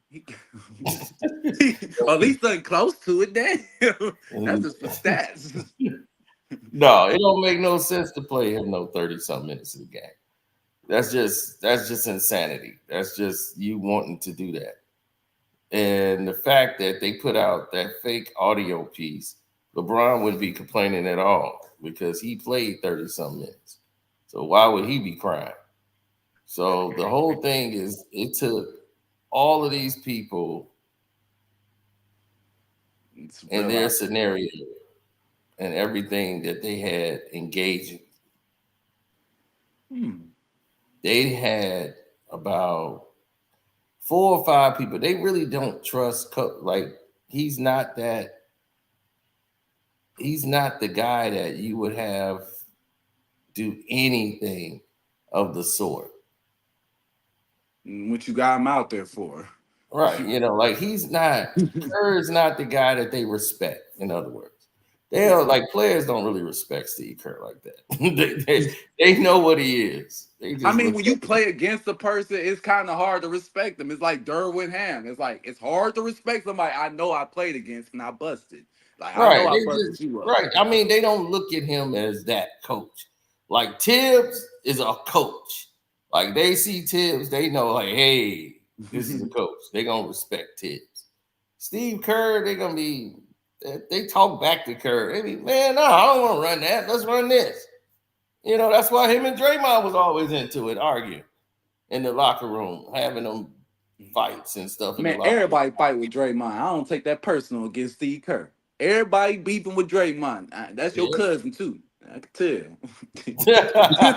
Or at least something close to it. Damn. That's just for stats. No, it don't make no sense to play him no 30 something minutes in the game. That's just insanity. That's just you wanting to do that. And the fact that they put out that fake audio piece, LeBron wouldn't be complaining at all because he played 30 some minutes. So why would he be crying? So the whole thing is it took all of these people and their scenario and everything that they had engaging. They had about 4 or 5 people. They really don't trust like he's not the guy that you would have do anything of the sort. What you got him out there for? Right. Like Kerr is not the guy that they respect, in other words. They are like players don't really respect Steve Kerr like that. they know what he is. When you play against a person, it's kind of hard to respect them. It's like Derwin Ham. It's like it's hard to respect somebody I know I played against and I busted. Like I know I busted you up. Right. They don't look at him as that coach. Like Tibbs is a coach. Like they see Tibbs, they know like, hey, this is a coach. They're gonna respect Tibbs. Steve Kerr, they talk back to Kerr. They be, man, no, I don't want to run that. Let's run this. That's why him and Draymond was always into it, arguing in the locker room, having them fights and stuff. Man, everybody fight with Draymond. I don't take that personal against Steve Kerr. Everybody beefing with Draymond. That's your cousin too. I can tell. I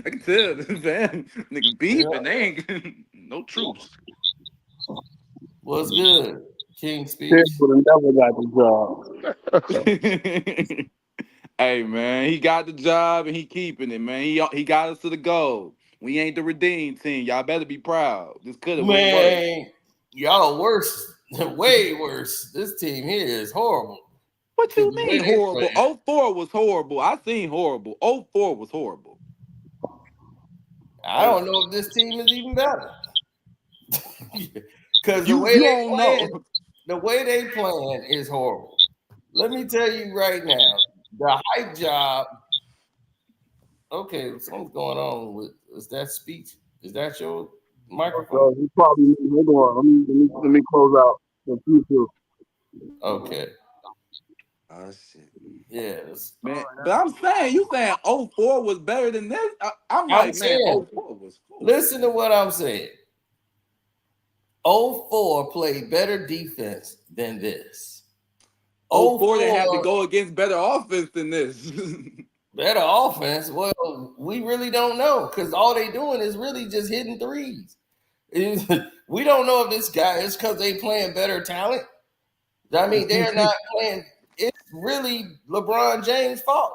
can tell, man. Nigga beefing, they ain't no truth. What's good? King Tim speech. would have never got the job. Hey man, he got the job and he keeping it, man. He got us to the goal. We ain't the redeemed team. Y'all better be proud. This could have went worse. Man, y'all worse, way worse. This team here is horrible. What you The way mean they horrible? play. 04 was horrible. I seen horrible. 04 was horrible. I don't know if this team is even better. Because You don't know. the way they playing is horrible. Let me tell you right now, the hype job. Okay, something's going on with. Is that speech? Is that your microphone? So he probably hold on. Let me close out the future. Okay. Oh shit. Yes. Man, but I'm saying you saying 04 was better than this. I'm like, man, saying, 04 was cool. Listen to what I'm saying. 04 played better defense than this. 04 they had to go against better offense than this. Better offense? Well, we really don't know because all they doing is really just hitting threes. We don't know if this guy is because they playing better talent. I mean, they're not playing. It's really LeBron James' fault.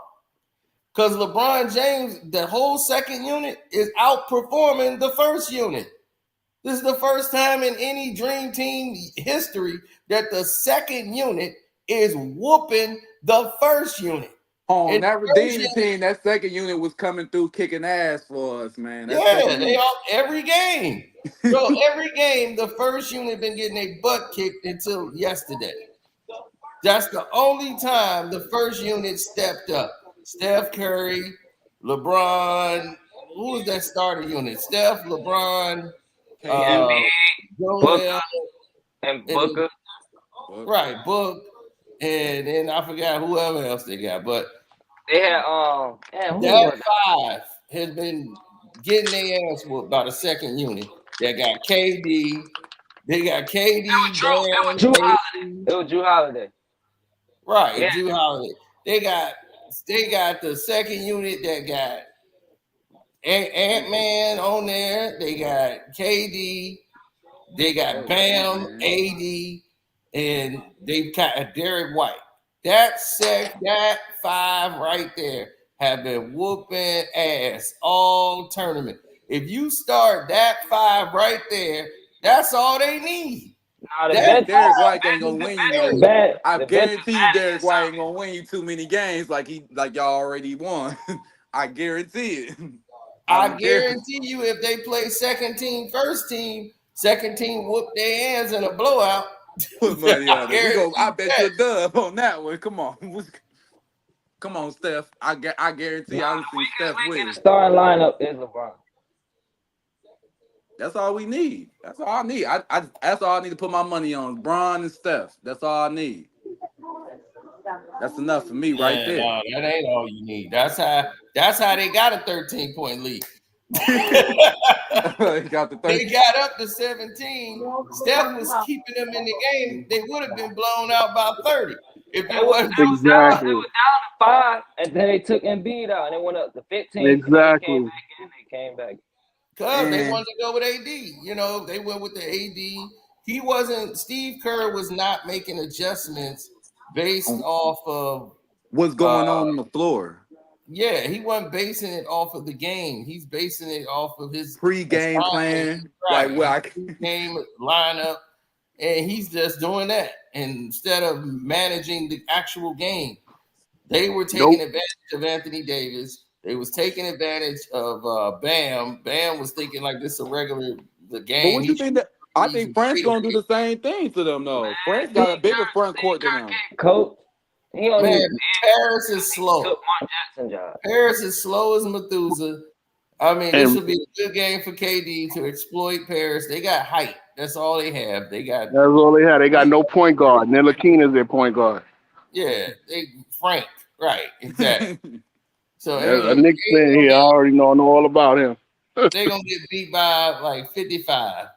Because LeBron James, the whole second unit is outperforming the first unit. This is the first time in any Dream Team history that the second unit is whooping the first unit. On that redeeming team, that second unit was coming through kicking ass for us, man. They all every game. So every game, the first unit been getting a butt kicked until yesterday. That's the only time the first unit stepped up. Steph Curry, LeBron. Who was that starter unit? Steph, LeBron, Booker, and Booker. Right, Book, and then I forgot whoever else they got. But they had that five has been getting their ass whooped by the second unit. They got KD. They got KD. It was Drew Holiday. Right, Yeah. Drew Holiday. They got the second unit that got Ant-Man on there. They got KD. They got Bam, AD, and they've got Derek White. That five right there have been whooping ass all tournament. If you start that five right there, that's all they need. Derek White ain't gonna win you no. I guarantee you Derek White ain't gonna win you too many games like y'all already won. I guarantee it. I guarantee you if they play second team, first team whoop their ass in a blowout. Put money on it. I bet you a dub on that one. Come on. Come on, Steph. I guarantee I don't see Steph win. Starting lineup is LeBron. That's all we need. That's all I need. That's all I need to put my money on. LeBron and Steph. That's all I need. That's enough for me right there. No, that ain't all you need. That's how they got a 13-point lead. They got up to 17. Steph was keeping them in the game. They would have been blown out by 30 if it wasn't. Exactly. They were down to 5, and then they took Embiid out, and they went up to 15. Exactly. They came back. Because they wanted to go with AD. You know, they went with the AD. Steve Kerr was not making adjustments based off of what's going on the floor. Yeah, he wasn't basing it off of the game. He's basing it off of his pre-game plan, game lineup, and he's just doing that. And instead of managing the actual game, they were taking advantage of Anthony Davis. They was taking advantage of Bam. Bam was thinking like this is a regular game. But what you think I think Frank's gonna do the same thing to them though. Frank's got a bigger front court than them. Coach. Paris is slow. Paris is slow as Methuselah. I mean, this will be a good game for KD to exploit Paris. They got height. That's all they have. That's all they have. They got no point guard. Ntilikina is their point guard. Yeah, Frank. Right, exactly. So a Knicks fan here. I already know all about him. They're gonna get beat by like 55.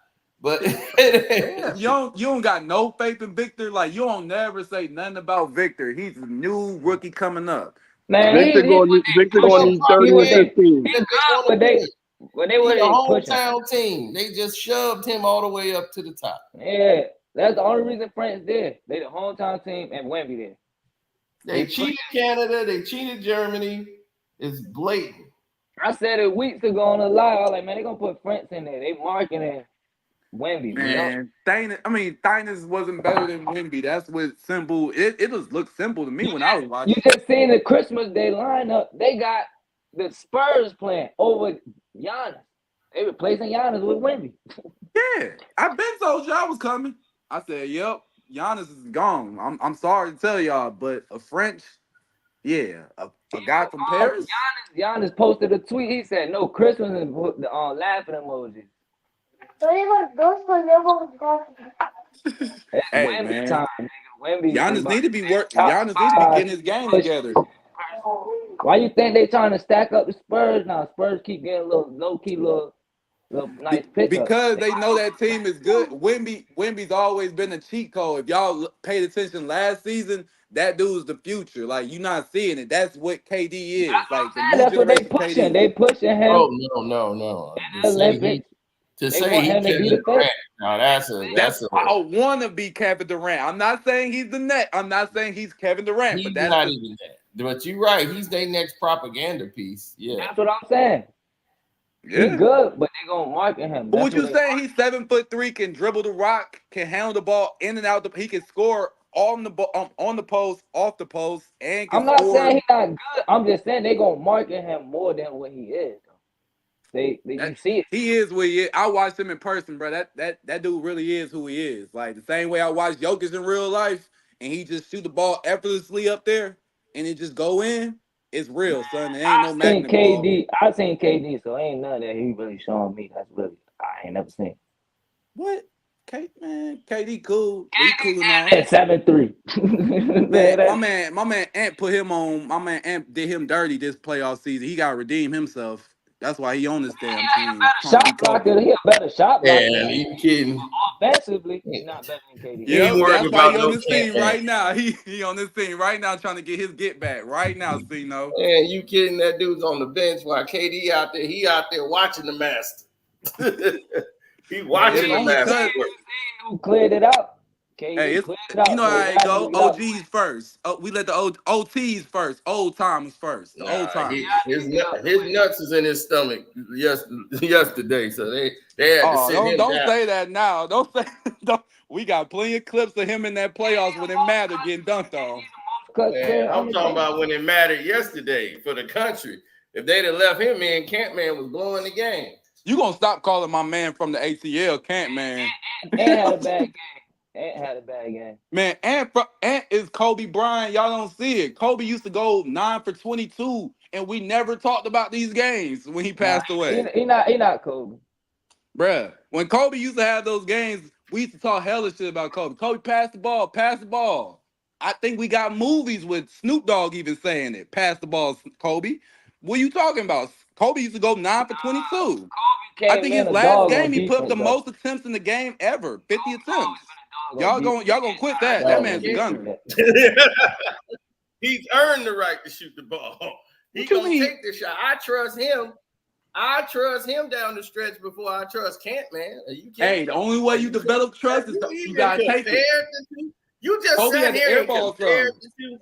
But Damn, you don't got no faith in Victor. Like you don't never say nothing about Victor. He's a new rookie coming up. Man, Victor he going Victor going to pushing. need He 30 what and they 15. he good, they want but to they win. but they He what a they pushing. hometown team. They just shoved him all the way up to the top. Yeah, that's the only reason France there. They the hometown team and Wemby there. They cheated Canada. They cheated Germany. It's blatant. I said it weeks ago on the live. I was like, man, they gonna put France in there. They marketing Wemby. Man, Thanos wasn't better than Wemby. That's what simple. It just looked simple to me when I was You watching. just seen the Christmas Day lineup. They got the Spurs playing over Giannis. They replacing Giannis with Wemby. Yeah, I been told y'all was coming. I said, "Yep, Giannis is gone." I'm sorry to tell y'all, but a French, yeah, a guy from Paris. Giannis posted a tweet. He said, "No Christmas," and put the laughing emoji. It's Hey Wemby man, time, nigga. Wemby is Giannis about need to be work. top Giannis need to be 5 getting his game push. together. Why you think they trying to stack up the Spurs now? Spurs keep getting a little low key, little nice pickup. Because they know that team is good. Wemby's always been a cheat code. If y'all paid attention last season, that dude's the future. Like you're not seeing it. That's what KD is. Like the new That's what they generation pushing. KD. They pushing him. Oh no. In the Olympics. To They say want he him to be the Kevin face. Durant. Now that's I want to be Kevin Durant. I'm not saying he's the net. I'm not saying he's Kevin Durant, he's but that's not even that. But you're right. He's their next propaganda piece. Yeah. That's what I'm saying. yeah. He's good, but they gonna market him. But what you saying? He's 7'3", can dribble the rock, can handle the ball in and out. He can score on the post, off the post, and can I'm not score. saying he's not good. I'm just saying they gonna market him more than what he is. You see it. He is what he is. I watched him in person, bro. That dude really is who he is. Like the same way I watched Jokic in real life, and he just shoot the ball effortlessly up there, and it just go in. It's real, son. It ain't no magnet ball. I seen KD, so ain't none that he really showing me. That's really I ain't never seen. What? KD cool. He cool now. 7'3". My man Ant put him on. My man Ant did him dirty this playoff season. He got to redeem himself. That's why he on this damn team. Shot blocker. He a better shot blocker. Man, are you kidding? Offensively, he's not better than KD. Yeah, ain't worried that's why about he on no this team Ant-Man. right now. He on this team right now trying to get his get back right now, Cino. Man, you kidding? That dude's on the bench while KD out there. He out there watching the master. He watching the master. Who cleared it out? Hey, you know how it go. OGs first. We let the OTs first. Old timers first. The old timers. His nuts is in his stomach yesterday, so they had to sit him don't down. say that now. Don't say. We got plenty of clips of him in that playoffs when it mattered getting dunked on. Man, I'm talking about when it mattered yesterday for the country. If they'd have left him in, Campman was blowing the game. You gonna stop calling my man from the ATL Campman? Ant had a bad game. Man, Ant is Kobe Bryant. Y'all don't see it. Kobe used to go 9 for 22, and we never talked about these games when he passed away. He not Kobe. Bruh, when Kobe used to have those games, we used to talk hella shit about Kobe. Kobe pass the ball. I think we got movies with Snoop Dogg even saying it. Pass the ball, Kobe. What are you talking about? Kobe used to go 9 for 22. I think his last game he put up the most attempts in the game ever, 50 attempts. Y'all gonna quit that. That man's a gunner. He's earned the right to shoot the ball. He gonna take the shot. I trust him. I trust him down the stretch before I trust Campman. Hey, the only way you develop trust is you gotta take it. You just Kobe sat here and compared the two.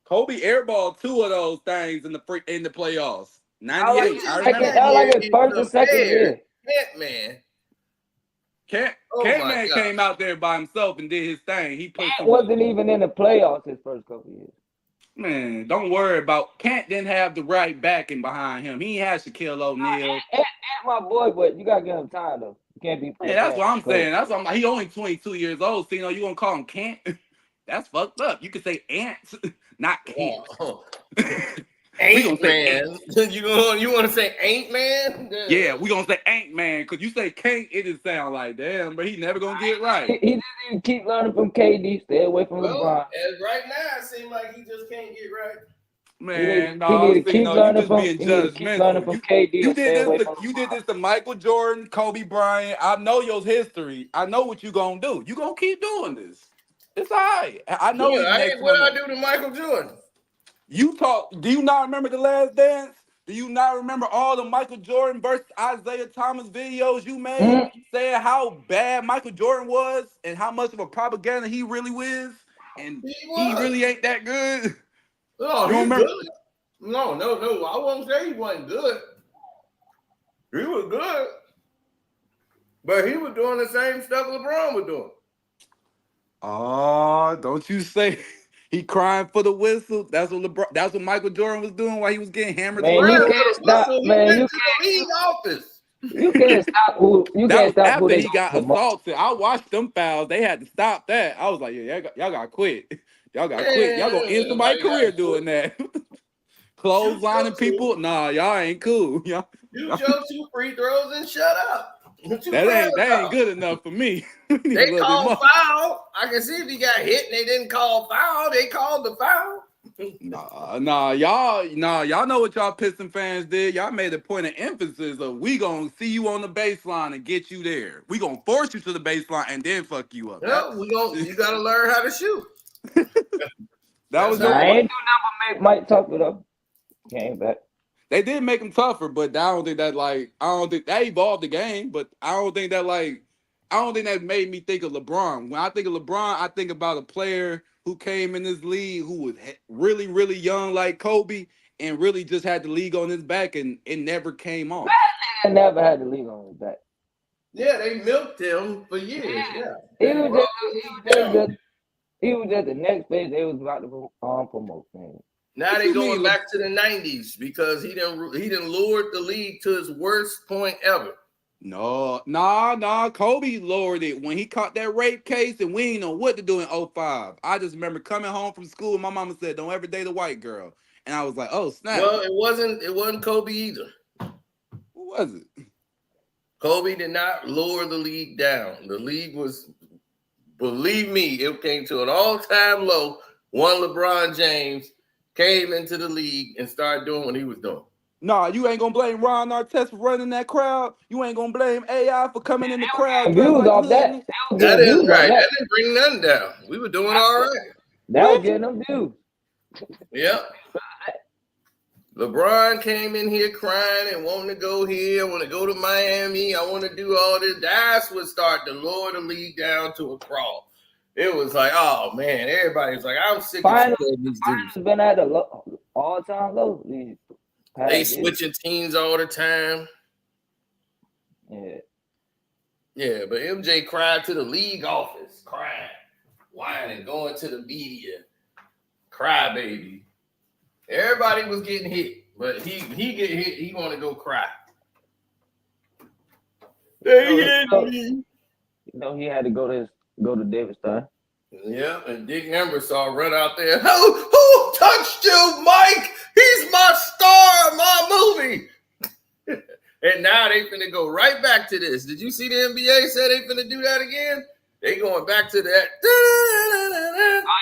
Kobe airballed 2 of those things in the playoffs. 98. I like his first and second year. Campman came out there by himself and did his thing. He wasn't even in the playoffs his first couple years. Man, don't worry about Kent didn't have the right backing behind him. He had Shaquille O'Neal. Ant my boy, but you gotta give him time though. You can't be. Yeah, that's what I'm saying. That's what he only 22 years old. So you gonna call him Kent? That's fucked up. You could say Ant, not Kent. Ain't man. You want to say ain't man? Yeah, we gonna say ain't man because you say can't, it just sound like damn, but he never gonna get it right. He just need to keep learning from KD. Stay away from LeBron. As right now, it seems like he just can't get right. Man, He need no, to see, keep no, you learning just from. being He need to keep learning judgmental. from You KD you and did stay this away to from you did LeBron. this to Michael Jordan, Kobe Bryant. I know your history. I know what you gonna do. You gonna keep doing this. It's all right. I know What? he's next What one I up. do to Michael Jordan? You talk. Do you not remember the Last Dance? Do you not remember all the Michael Jordan versus Isaiah Thomas videos you made Mm, saying how bad Michael Jordan was and how much of a propaganda he really was, and He he was. really ain't that good? No, You don't he's remember? good. No, no, no. I won't say he wasn't good. He was good, but he was doing the same stuff LeBron was doing. Oh, don't you say he crying for the whistle? That's what LeBron. That's what Michael Jordan was doing while he was getting hammered in the man, you Crying middle. for can't the stop. whistle. He Man, went to the league office. you can't stop who. You That can't was stop who after they he gonna got promote. assaulted. I watched them fouls. They had to stop that. I was like, yeah, y'all got to quit. Y'all got to quit. Y'all gonna end Man, like somebody's career doing that. shoot Clotheslining your two, people? Nah, y'all ain't cool. shoot your 2 free throws and shut up. What you crying That ain't about? good enough for me. We need They a little bit called more. foul. I can see if he got hit and they didn't call foul. They called the foul. Y'all know what y'all Piston fans did. Y'all made a point of emphasis of we gonna see you on the baseline and get you there. We gonna force you to the baseline and then fuck you up. No, you gotta learn how to shoot. That That's was how Nah, your I it point. ain't is. do nothing but make Mike tougher though. Came back. They did make him tougher, but I don't think that I don't think that evolved the game. But I don't think that made me think of LeBron. When I think of LeBron, I think about a player who came in this league who was really really young like Kobe and really just had the league on his back and it never came off. I never had the league on his back. Yeah, they milked him for years. Yeah, He they was brought just. the He league was down. just. He was just the next phase they was about to promote. Man. Now What they you mean? going back to the '90s because he didn't lured the league to his worst point ever. No, nah. Kobe lowered it when he caught that rape case, and we ain't know what to do in '05. I just remember coming home from school, and my mama said, "Don't ever date a white girl," and I was like, "Oh snap!" Well, it wasn't Kobe either. Who was it? Kobe did not lower the league down. The league was, believe me, it came to an all-time low. One LeBron James came into the league and started doing what he was doing. Nah, you ain't gonna blame Ron Artest for running that crowd. You ain't gonna blame AI for coming in the crowd dressed Views like off that. Hoodie. They was That getting is views off right. that. That didn't bring nothing down. We were doing all right. That was What? getting them views. Yep. LeBron came in here crying and wanting to go here. I want to go to Miami. I want to do all this. That's what started to lower the league down to a crawl. It was like, oh man, everybody's like, I'm sick of Finals supporting these dudes. been at a all-time low these They past years. switching teams all the time. Yeah. Yeah, but MJ cried to the league office, crying, whining, going to the media, cry baby. Everybody was getting hit, but he get hit, he want to go cry. They hit me. He had to go to Davis time. Yeah, and Dick Emerson run out there. Who touched you, Mike? He's my star of my movie. And now they finna go right back to this. Did you see the NBA say they finna do that again? They going back to that.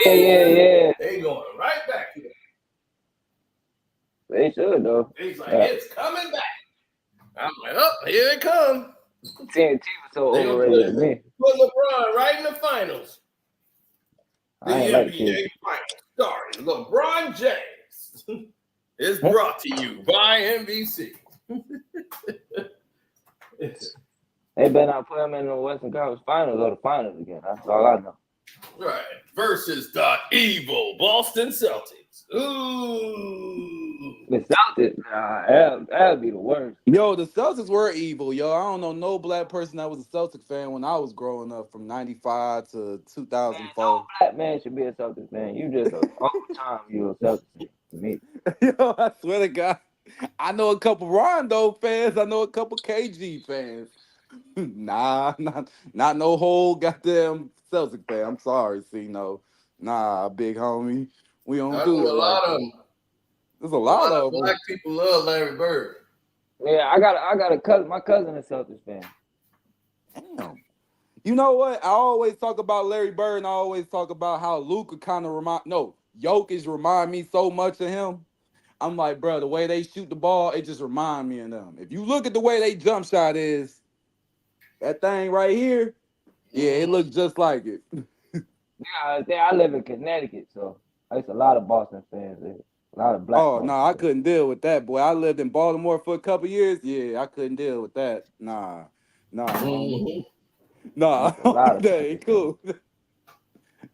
Yeah. They going right back to that. They should though. He's like, it's coming back. I'm like, oh, here it comes. TNT was so They gonna overrated to me. put LeBron right in the finals. The I ain't like NBA TNT. finals starring LeBron James. It's brought to you by NBC. They better not put him in the Western Conference Finals or the Finals again. That's all I know. Right. Versus the evil Boston Celtics. Ooh. The Celtics, that'd be the worst. Yo, the Celtics were evil, yo. I don't know no black person that was a Celtic fan when I was growing up from 95 to 2004. Black man should be a Celtics fan. You just all the time you a Celtics fan to me. Yo, I swear to God. I know a couple Rondo fans. I know a couple KG fans. Nah, not no whole goddamn Celtic fan. I'm sorry, no. Nah, big homie. We don't I do know it a like lot of that. them. There's a lot of them. Black people love Larry Bird. Yeah, I got a cousin. My cousin is a Celtics fan. Damn. You know what? I always talk about Larry Bird and I always talk about how Luka kind of Jokic remind me so much of him. I'm like, bro, the way they shoot the ball, it just remind me of them. If you look at the way they jump shot is, that thing right here, yeah, it looks just like it. Yeah, I live in Connecticut, so there's a lot of Boston fans there. A lot of black Oh, no, Boston I fans. couldn't deal with that, boy. I lived in Baltimore for a couple years. Yeah, I couldn't deal with that. Nah, homie. Mhm. Nah, There's a lot of that ain't cool.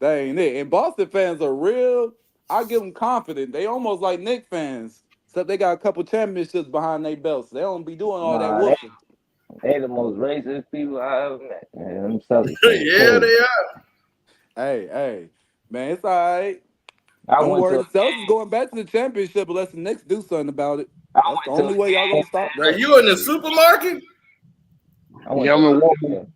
That ain't it. And Boston fans are real. I give them confidence. They almost like Knicks fans, except they got a couple championships behind their belts. They don't be doing all that Nah, whooping. they the most racist people I ever met. Man, them Celtics fans Yeah, crazy. they are. Hey, man, it's all right. I Don't went worry, to a the Celtics is going back to the championship unless the Knicks do something about it. I That's the went to only a way y'all game. gonna stop Are that. you in the supermarket? I went Yeah, I'm to in a Walmart.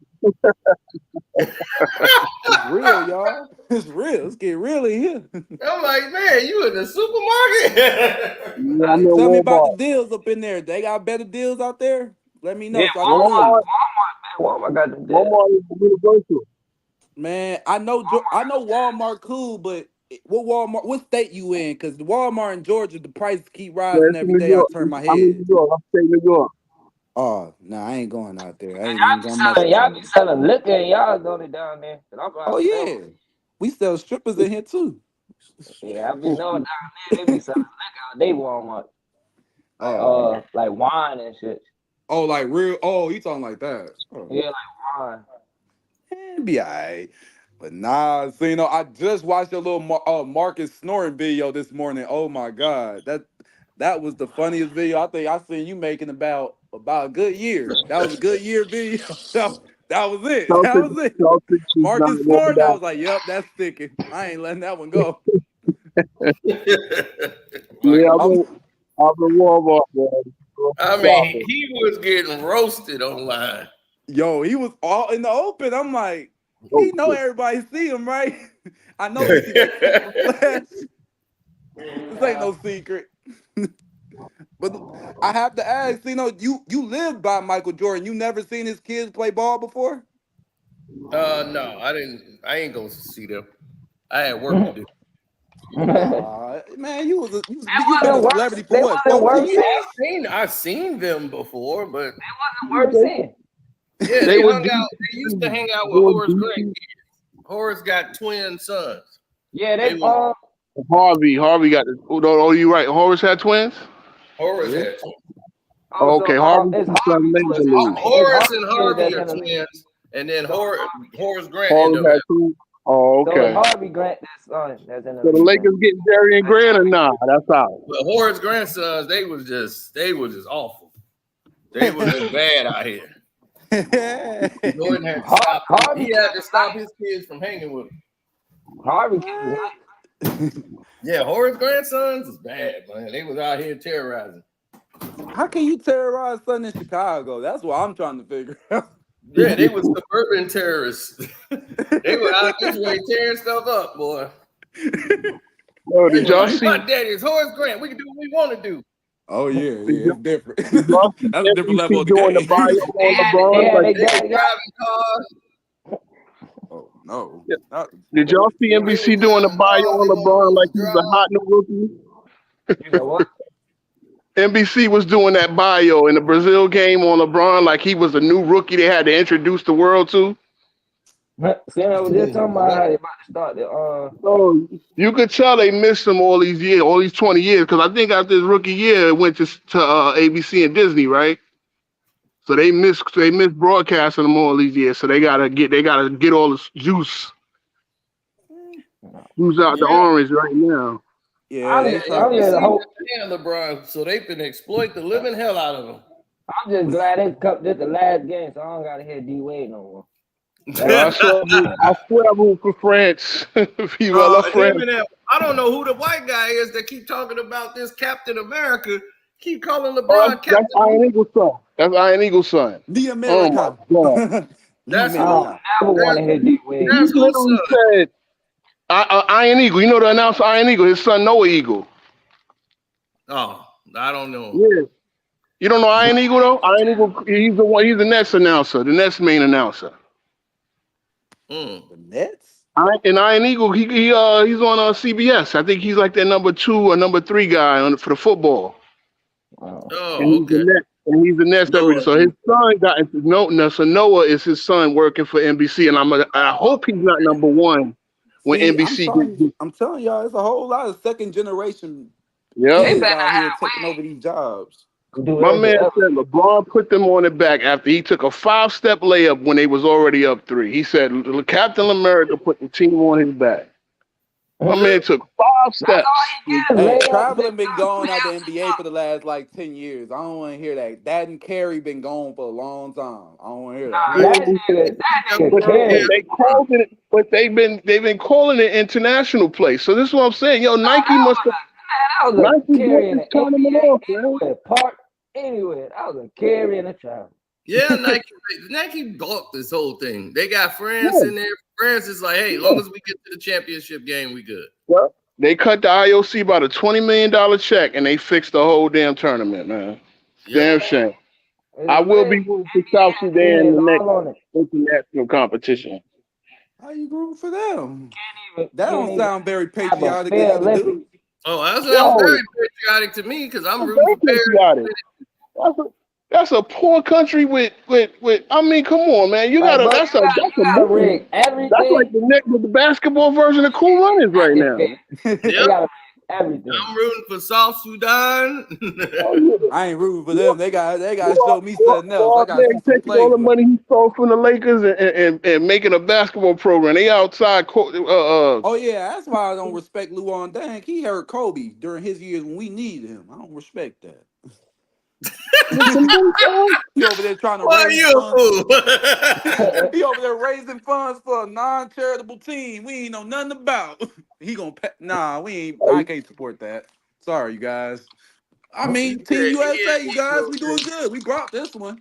It's real, y'all. It's real. It's getting real in here. I'm like, man, you in the supermarket? Yeah, I'm Hey, in tell me about the Walmart. deals up in there. They got better deals out there? Let me know Yeah, so I can Walmart, move. Walmart got them deals. Walmart is universal. Man, I know Walmart cool, but what Walmart? What state you in? Because the Walmart in Georgia, the prices keep Yeah, rising it's in every New day. I York. turn my I'm in head. New York. I'm staying in New York. Oh no, I ain't going out there. I ain't even gonna mess with Y'all y'all. be selling liquor and y'all doing it down there. But I'm Oh from yeah, Selma. we sell strippers in here too. Yeah, I be knowing down there they be selling liquor out they Walmart. Oh, Like wine and shit. oh, like real. Oh, you talking like that? Oh. Yeah, like wine. Be alright. But nah, so I just watched a little Marcus snoring video this morning. Oh my god, that was the funniest video I think I seen you making about a good year. That was a good year video. That was it. That Celtics, was it. Celtics is not Marcus going snoring. I down. was like, yep, that's sticking. I ain't letting that one go. Yeah, Michael. I'm, I'm in Walmart, man. I mean, Shopping. he was getting roasted online. yo, he was all in the open. I'm like, Oh, he know shit. everybody see him, right? I know he see that silver flash. This ain't no secret. But I have to ask, you lived by Michael Jordan. You never seen his kids play ball before? No, I didn't. I ain't gonna see them. I had work to do. Man, you been a celebrity for They what, wasn't 14 worth years? seeing. I've seen them before, but Worth seeing. yeah, They they were hung out. decent. They used to hang out with Doing Horace Grant. decent. Horace got twin sons. Yeah, They they was Harvey got the. Oh, you right. Horace had twins? Horace Yeah. had twins. Okay, Harvey it's keeps on Harvey Major twins. I League. mean, it's Horace and Harvey kid Harvey that's are in the league. twins, and then So Horace Grant Harvey ended up had twins. Oh, so it's okay. Harvey Grant that's in the So the league. Lakers getting Jerry and Grant or nah? That's out. But Horace grandsons, they was just awful. They was just bad out here. Jordan had to stop. Harvey He had to stop his kids from hanging with him. Harvey kid is nice. Yeah, Horace grandsons is bad, man. They was out here terrorizing. How can you terrorize something in Chicago? That's what I'm trying to figure out. Yeah, they was suburban terrorists. They were out this way tearing stuff up, boy. Oh, They did were y'all like, see? "My daddy's Horace Grant. We can do what we want to do." Oh yeah, Did it's different. y'all see That's a different level NBC of the doing the game. bio on LeBron? Like, They were driving cars. Oh no. yeah. Not- Did y'all see They NBC were doing the driving bio cars. on They weren't LeBron like supposed to he's a drive. hot new rookie? You know what? NBC was doing that bio in the Brazil game on LeBron like he was a new rookie they had to introduce the world to. See, I was just talking about how they about to start the So you could tell they missed him all these years, all these 20 years, because I think after his rookie year, it went to ABC and Disney, right? So they missed broadcasting him all these years. So they gotta get all the juice out the Yeah, orange right now. Yeah, they trying. I'm just NBC hope and LeBron, so they can exploit the living hell out of him. I'm just glad they cut this the last game, so I don't gotta hear D Wade no more. Yeah, I swear I root for France. Viva la Him France. and that, I don't know who the white guy is that keep talking about this Captain America. Keep calling Oh, LeBron that's Captain. Iron Eagle's son. That's Iron Eagle's son. The Oh my America. God. The That's I who. don't America. never want to hear D Wade. He That's who's literally son. said, Iron Eagle. You know the announcer Iron Eagle, his son Noah Eagle. Oh, I don't know. Yeah. You don't know Iron Eagle though? Iron Eagle, he's the Nets announcer, the Nets main announcer. Mm. The Nets? Iron Eagle, he's on CBS. I think he's like their number 2 or number 3 guy for the football. Oh, okay. And he's the Nets every. Noah. So his son got into so Noah is his son working for NBC, and I hope he's not number 1 when See, NBC gets. I'm telling y'all, it's a whole lot of second generation Yeah, They kids better out here have taking over these jobs. do my everything man else. said LeBron put them on the back after he took a 5-step layup when they was already up 3. He said Captain America put the team on his back. My man took 5 steps. Hey, Traveling been gone out the NBA for the last like 10 years. I don't want to hear that. Dad and Carey been gone for a long time. I don't want to hear that. That nigga But Kerry. they called it, but they've been calling it international play. So this is what I'm saying. Yo, Nike must have. That was a Nike carry in broke the this tournament NBA off, man. anywhere, park anywhere. That was a carry and a travel. Yeah, Nike bought this whole thing. They got France Yeah. in there. France is like, hey, as long as we get to the championship game, we good. Well, they cut the IOC about a $20 million check, and they fixed the whole damn tournament, man. Damn shame. I will be rooting for South Sudan in the next international competition. How you rooting for them? That don't sound very patriotic fair of you to do. Oh, that sounds very patriotic to me because I'm rooting for patriotic. That's a poor country with. I mean, come on, man. You gotta. That's like the basketball version of Cool Runnings right now. Yep. Everything. I'm rooting for South Sudan. I ain't rooting for them. They got show me something else. I got taking all the money he stole from the Lakers and making a basketball program. They outside. Oh yeah, that's why I don't respect Luan Dang. He hurt Kobe during his years when we needed him. I don't respect that. He over there trying to raise funds. He over there raising funds for a non-charitable team we ain't know nothing about. He gonna we ain't. I can't support that. Sorry, you guys. I mean, Team USA, you guys, we doing good. We brought this one.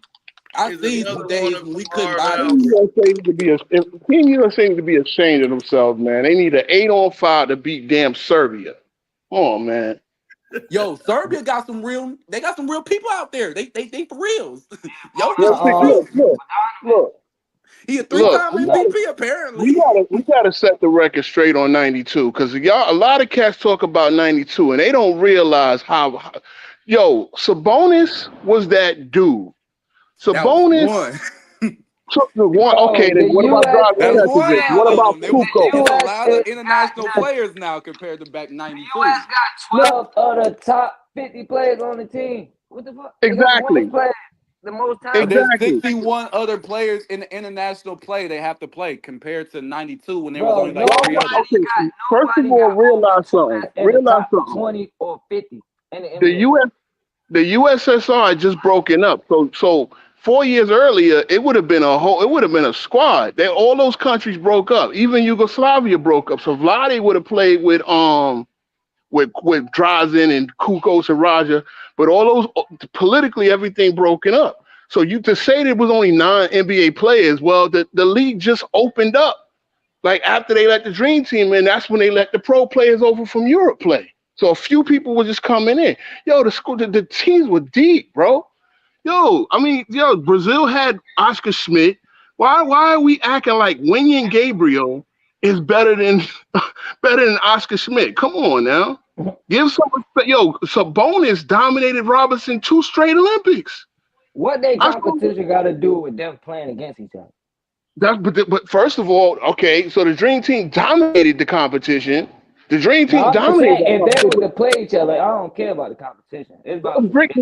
I see some days when we couldn't buy Team USA need to be ashamed of themselves, man. They need an 8-on-5 to beat damn Serbia. Come on, man. Yo, Serbia got some real. They got some real people out there. They for reals. Look. He a 3-time MVP apparently. We gotta set the record straight on 92 because a lot of cats talk about 92 and they don't realize how Sabonis was that dude. Sabonis. Okay, then what about Dragic? What about Kukoc? There's a lot of international players now compared to back in 92. US got 12 of the top 50 players on the team. What the fuck? Exactly. The most time. There's 61 other players in the international play they have to play compared to 92 when there was only like 3 others. Okay, first of all, realize something. 20 or 50. The USSR had just broken up. So 4 years earlier, it would have been a squad. All those countries broke up. Even Yugoslavia broke up. So Vlade would have played with Drazen and Kukoc and Raja, but all those politically everything broken up. So to say there was only 9 NBA players, well, the league just opened up. Like after they let the Dream Team in, that's when they let the pro players over from Europe play. So a few people were just coming in. Yo, the teams were deep, bro. Brazil had Oscar Schmidt. Why are we acting like Wenyan Gabriel is better than Oscar Schmidt? Come on now. Give some respect. Sabonis dominated Robinson 2 straight Olympics. What they competition got to do with them playing against each other? But first of all, okay, so the Dream Team dominated the competition. The Dream Team dominated. If they were to play each other, I don't care about the competition. It's about if they play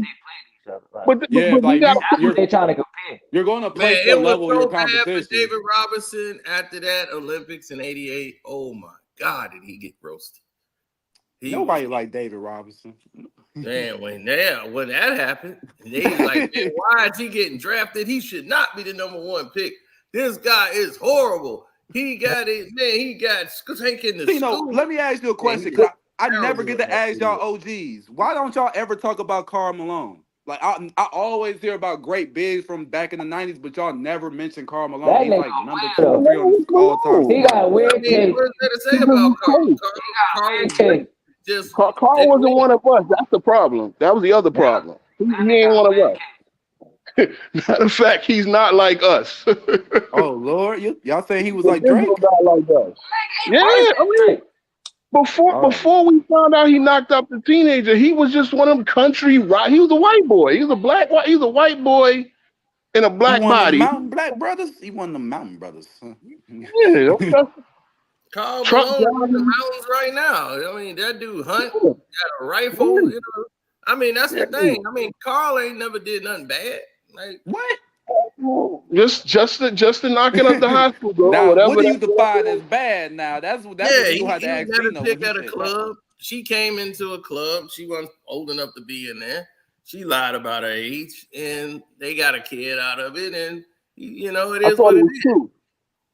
each other. They're trying to compare. You're going to play to the level of your competition. David Robinson after that Olympics in '88. Oh my God, did he get roasted? Nobody liked David Robinson. Man, when that happened, they was like, man, why is he getting drafted? He should not be the number 1 pick. This guy is horrible. He got it, man. He got taken to school. Let me ask you a question. I never get to ask y'all OGs. Why don't y'all ever talk about Karl Malone? Like I always hear about great bigs from back in the 90s, but y'all never mention Karl Malone. He's like number 2 or 3 on all time. He got a weird case. What is there to say about Karl? Karl wasn't one of us. That's the problem. That was the other problem. He ain't one of us. Matter of fact, he's not like us. Oh Lord, y'all saying he was like This Drake? little guy like us. Yeah, I mean, before we found out he knocked up the teenager, he was just one of them country rock. He was a white boy. He was a he was a white boy in a He black one of the body. Mountain Black Brothers. He one of the Mountain Brothers. Huh? Yeah, okay. Carl Truck Malone in the driving. mountains right now. I mean, that dude hunt, Yeah, got a rifle. You know, I mean, that's the yeah. thing. I mean, Carl ain't never did nothing bad. Like, What? Just to knocking up the high school girl, Now, what whatever do you that. define as bad? Now, that's what yeah, we gonna have to he ask met a Cino when chick he at a said that. club. She came into a club. She wasn't old enough to be in there. She lied about her age, and they got a kid out of it. And you know, it I is thought what it it was is. true.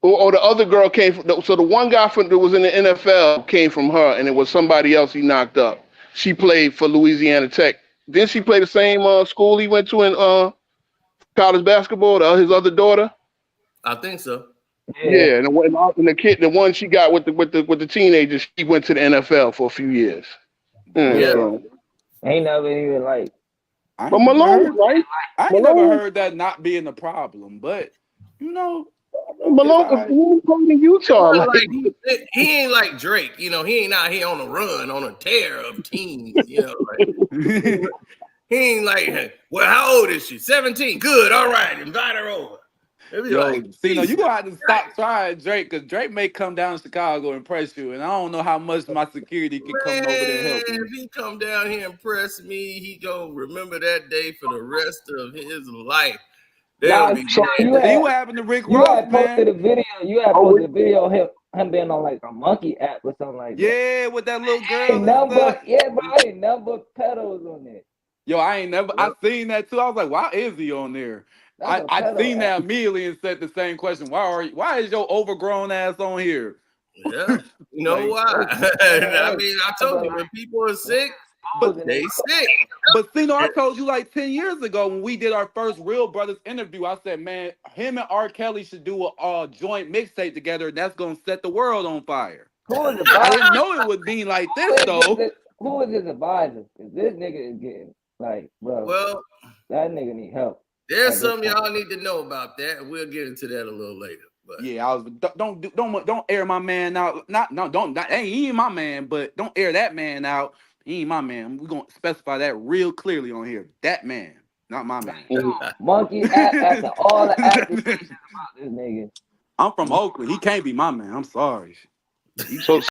Or the other girl came from. So the one guy that was in the NFL came from her, and it was somebody else he knocked up. She played for Louisiana Tech. Didn't she play the same school he went to in college basketball? His other daughter. I think so. Yeah. Yeah, and the kid, the one she got with the teenagers, she went to the NFL for a few years. Yeah, Yeah. so. Ain't never even like. I But ain't never Malone was heard. right. I ain't never Malone, heard that not being a problem. But you know, it's Malone, all he right. was playing in It Utah. wasn't Like, like he ain't like Drake. You know, he ain't out here on a run, on a tear of teams. You know, like, he ain't like, well, how old is she? 17. Good. All right. Invite her over. It'd be Yo, like, Cino, you Jesus gonna have to stop Christ, trying Drake, because Drake may come down to Chicago and press you, and I don't know how much my security can come over there and man. help you. If he come down here and press me, he gonna remember that day for the rest of his life. There'll Nah, be so, you See had what happened to Rick you Ross, had posted man? a video. You had oh, posted a video of him being on like a monkey app or something like that. Yeah, with that little Ain't girl and number, stuff. yeah, bro. Ain't number pedals on there. Yo, I ain't never. I yep, seen that too. I was like, why is he on there? That's a I pedal seen app. that immediately and said the same question. Why is your overgrown ass on here? yeah. You know Like, why? I mean, I told you when people are sick, but they sick. Cino, I told you like 10 years ago when we did our first Real Brothers interview, I said, man, him and R. Kelly should do a joint mixtape together, and that's gonna set the world on fire. Who is I advisor? didn't know it would be like this though. Who is his advisor? Cause this nigga is getting like, bro, Well, that nigga need help. there's At this something point. y'all need to know about that, and we'll get into that a little later. But Yeah, I was don't air my man out. He ain't my man, but don't air that man out. He ain't my man. We're gonna specify that real clearly on here. That man, not my man. Monkey app after all the accusations about this nigga. I'm from Oakland. He can't be my man. I'm sorry. so